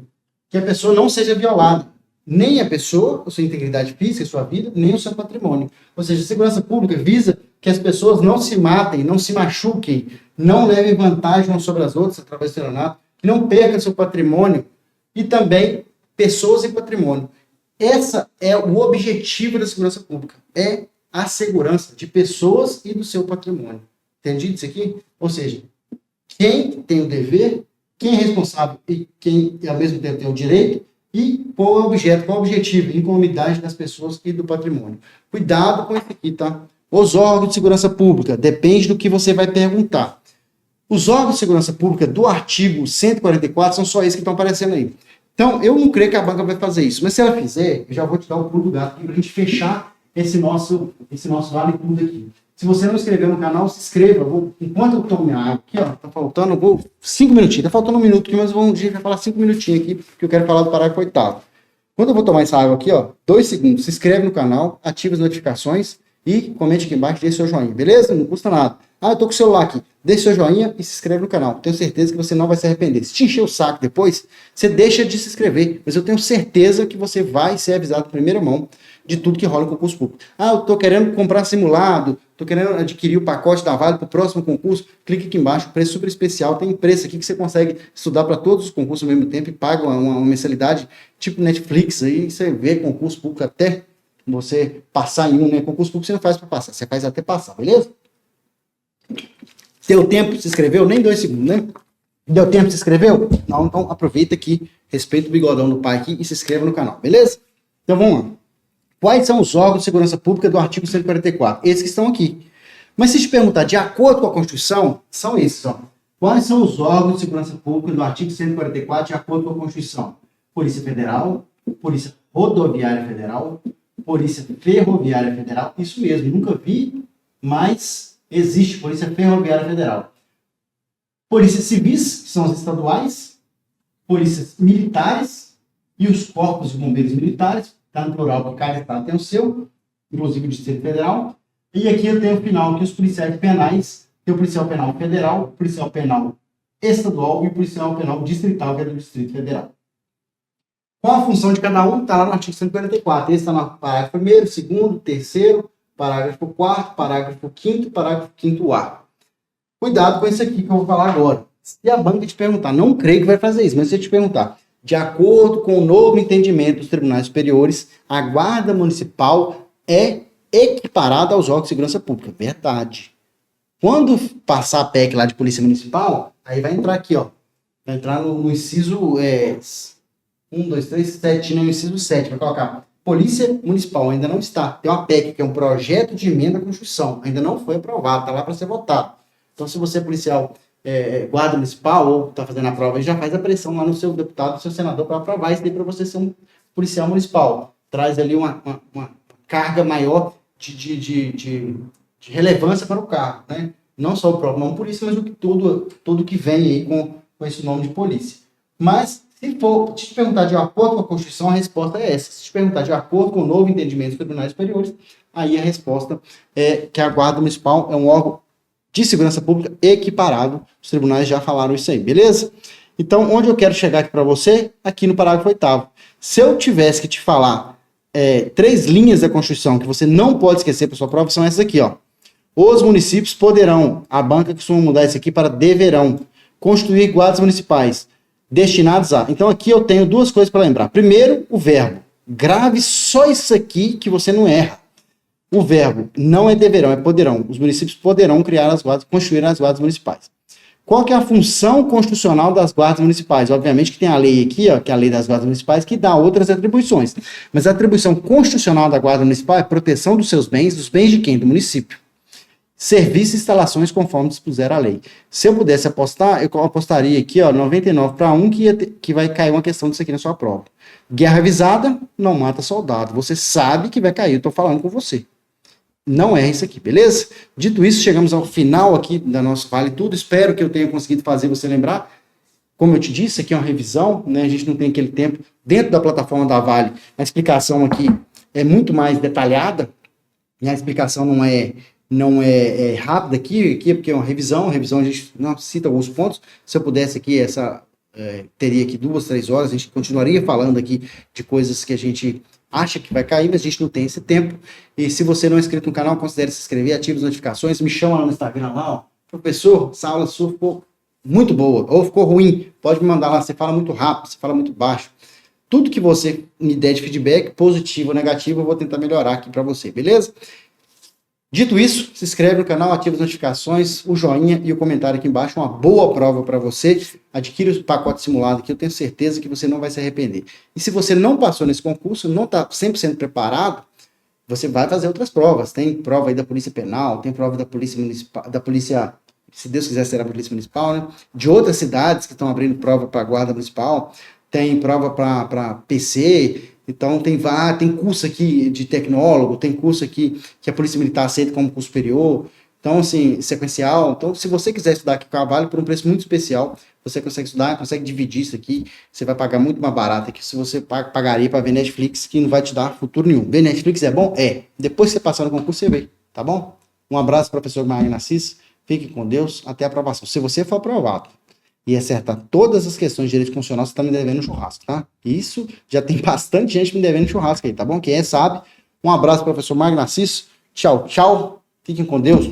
que a pessoa não seja violada. Nem a pessoa, a sua integridade física, a sua vida, nem o seu patrimônio. Ou seja, a segurança pública visa que as pessoas não se matem, não se machuquem, não levem vantagem umas sobre as outras através do estelionato, que não percam seu patrimônio e também pessoas e patrimônio. Esse é o objetivo da segurança pública. É a segurança de pessoas e do seu patrimônio. Entendido isso aqui? Ou seja, quem tem o dever, quem é responsável e quem ao mesmo tempo tem o direito, e qual é o objeto, qual é o objetivo, incolumidade das pessoas e do patrimônio. Cuidado com isso aqui, tá? Os órgãos de segurança pública, depende do que você vai perguntar. Os órgãos de segurança pública do artigo 144 são só esses que estão aparecendo aí. Então, eu não creio que a banca vai fazer isso. Mas se ela fizer, eu já vou te dar o pulo do gato aqui para a gente fechar esse nosso vale tudo aqui. Se você não se inscreveu no canal, se inscreva. Enquanto eu tomo minha água aqui, ó, tá faltando, 5 minutinhos. Tá faltando um minuto aqui, mas um dia vai falar 5 minutinhos aqui, porque eu quero falar do parágrafo 8º. Quando eu vou tomar essa água aqui, ó, 2 segundos, se inscreve no canal, ativa as notificações e comente aqui embaixo, deixe seu joinha, beleza? Não custa nada. Ah, eu tô com o celular aqui. Deixe seu joinha e se inscreve no canal. Tenho certeza que você não vai se arrepender. Se te encher o saco depois, você deixa de se inscrever. Mas eu tenho certeza que você vai ser avisado em primeira mão de tudo que rola em concurso público. Ah, eu tô querendo comprar simulado, tô querendo adquirir o pacote da Vale para o próximo concurso. Clique aqui embaixo, preço super especial. Tem preço aqui que você consegue estudar para todos os concursos ao mesmo tempo e paga uma mensalidade tipo Netflix. Aí você vê concurso público até você passar em um, né? Concurso público você não faz para passar, você faz até passar, beleza? Deu tempo, se inscreveu? Nem 2 segundos, né? Deu tempo, se inscreveu? Não, então aproveita aqui, respeita o bigodão do pai aqui e se inscreva no canal, beleza? Então vamos lá. Quais são os órgãos de segurança pública do artigo 144? Esses que estão aqui. Mas se te perguntar de acordo com a Constituição, são esses, ó. Quais são os órgãos de segurança pública do artigo 144 de acordo com a Constituição? Polícia Federal, Polícia Rodoviária Federal, Polícia Ferroviária Federal, isso mesmo, nunca vi, mas existe Polícia Ferroviária Federal. Polícias civis, que são as estaduais, polícias militares e os corpos de bombeiros militares, está no plural, porque cada estado tem o seu, inclusive o Distrito Federal. E aqui eu tenho o final, que os policiais penais, tem o policial penal federal, o policial penal estadual e o policial penal distrital, que é do Distrito Federal. Qual a função de cada um? Está lá no artigo 144. Esse está no parágrafo 1º, 2º, 3º, parágrafo 4º, parágrafo 5º, parágrafo 5º-A. Cuidado com isso aqui que eu vou falar agora. Se a banca te perguntar, não creio que vai fazer isso, mas se eu te perguntar, de acordo com o novo entendimento dos tribunais superiores, a guarda municipal é equiparada aos órgãos de segurança pública. Verdade. Quando passar a PEC lá de polícia municipal, aí vai entrar aqui, ó. Vai entrar no inciso 1, 2, 3, 7, no inciso 7. Vai colocar polícia municipal, ainda não está. Tem uma PEC, que é um projeto de emenda à Constituição. Ainda não foi aprovado, está lá para ser votado. Então, se você é policial, guarda municipal, ou está fazendo a prova, já faz a pressão lá no seu deputado, no seu senador, para aprovar isso daí para você ser um policial municipal. Traz ali uma carga maior de relevância para o cargo, né? Não só o próprio nome polícia, mas tudo que vem aí com esse nome de polícia. Mas, se te perguntar de acordo com a Constituição, a resposta é essa. Se te perguntar de acordo com o novo entendimento dos tribunais superiores, aí a resposta é que a Guarda Municipal é um órgão de segurança pública equiparado. Os tribunais já falaram isso aí, beleza? Então, onde eu quero chegar aqui para você? Aqui no parágrafo 8º. Se eu tivesse que te falar 3 linhas da Constituição que você não pode esquecer para sua prova, são essas aqui, ó. Os municípios poderão, a banca costuma mudar isso aqui para deverão, constituir guardas municipais destinados a. Então, aqui eu tenho 2 coisas para lembrar. Primeiro, o verbo. Grave só isso aqui que você não erra. O verbo não é deverão, é poderão. Os municípios poderão criar as guardas, constituir as guardas municipais. Qual que é a função constitucional das guardas municipais? Obviamente que tem a lei aqui, ó, que é a lei das guardas municipais, que dá outras atribuições. Mas a atribuição constitucional da guarda municipal é proteção dos seus bens, dos bens de quem? Do município. Serviços e instalações conforme dispuser a lei. Se eu pudesse apostar, eu apostaria aqui, ó, 99-1, que vai cair uma questão disso aqui na sua prova. Guerra avisada não mata soldado. Você sabe que vai cair, eu estou falando com você. Não é isso aqui, beleza? Dito isso, chegamos ao final aqui da nossa Vale Tudo. Espero que eu tenha conseguido fazer você lembrar. Como eu te disse, aqui é uma revisão, né? A gente não tem aquele tempo. Dentro da plataforma da Vale, a explicação aqui é muito mais detalhada. E a explicação não é rápida aqui porque é uma revisão. A revisão a gente não cita alguns pontos. Se eu pudesse aqui, teria aqui 2, 3 horas. A gente continuaria falando aqui de coisas que a gente acha que vai cair, mas a gente não tem esse tempo. E se você não é inscrito no canal, considere se inscrever, ative as notificações, me chama lá no Instagram lá, ó. Professor, essa aula sua ficou muito boa, ou ficou ruim, pode me mandar lá, você fala muito rápido, você fala muito baixo. Tudo que você me der de feedback, positivo ou negativo, eu vou tentar melhorar aqui para você, beleza? Dito isso, se inscreve no canal, ativa as notificações, o joinha e o comentário aqui embaixo. Uma boa prova para você. Adquire o pacote simulado aqui, eu tenho certeza que você não vai se arrepender. E se você não passou nesse concurso, não está 100% preparado, você vai fazer outras provas. Tem prova aí da Polícia Penal, tem prova da Polícia Municipal, se Deus quiser será a Polícia Municipal, né? De outras cidades que estão abrindo prova para a Guarda Municipal. tem prova para PC, então tem curso aqui de tecnólogo, tem curso aqui que a Polícia Militar aceita como curso superior, então, assim, sequencial. Então, se você quiser estudar aqui com a Vale por um preço muito especial, você consegue estudar, consegue dividir isso aqui, você vai pagar muito mais barato que se você pagaria para ver Netflix, que não vai te dar futuro nenhum. Ver Netflix é bom? É. Depois que você passar no concurso, você vê, tá bom? Um abraço, professor Magno Assis, fique com Deus, até a aprovação. Se você for aprovado e acertar todas as questões de direito constitucional, você está me devendo um churrasco, tá? Isso já tem bastante gente me devendo churrasco aí, tá bom? Quem é sabe. Um abraço, professor Magno Assis. Tchau, tchau. Fiquem com Deus.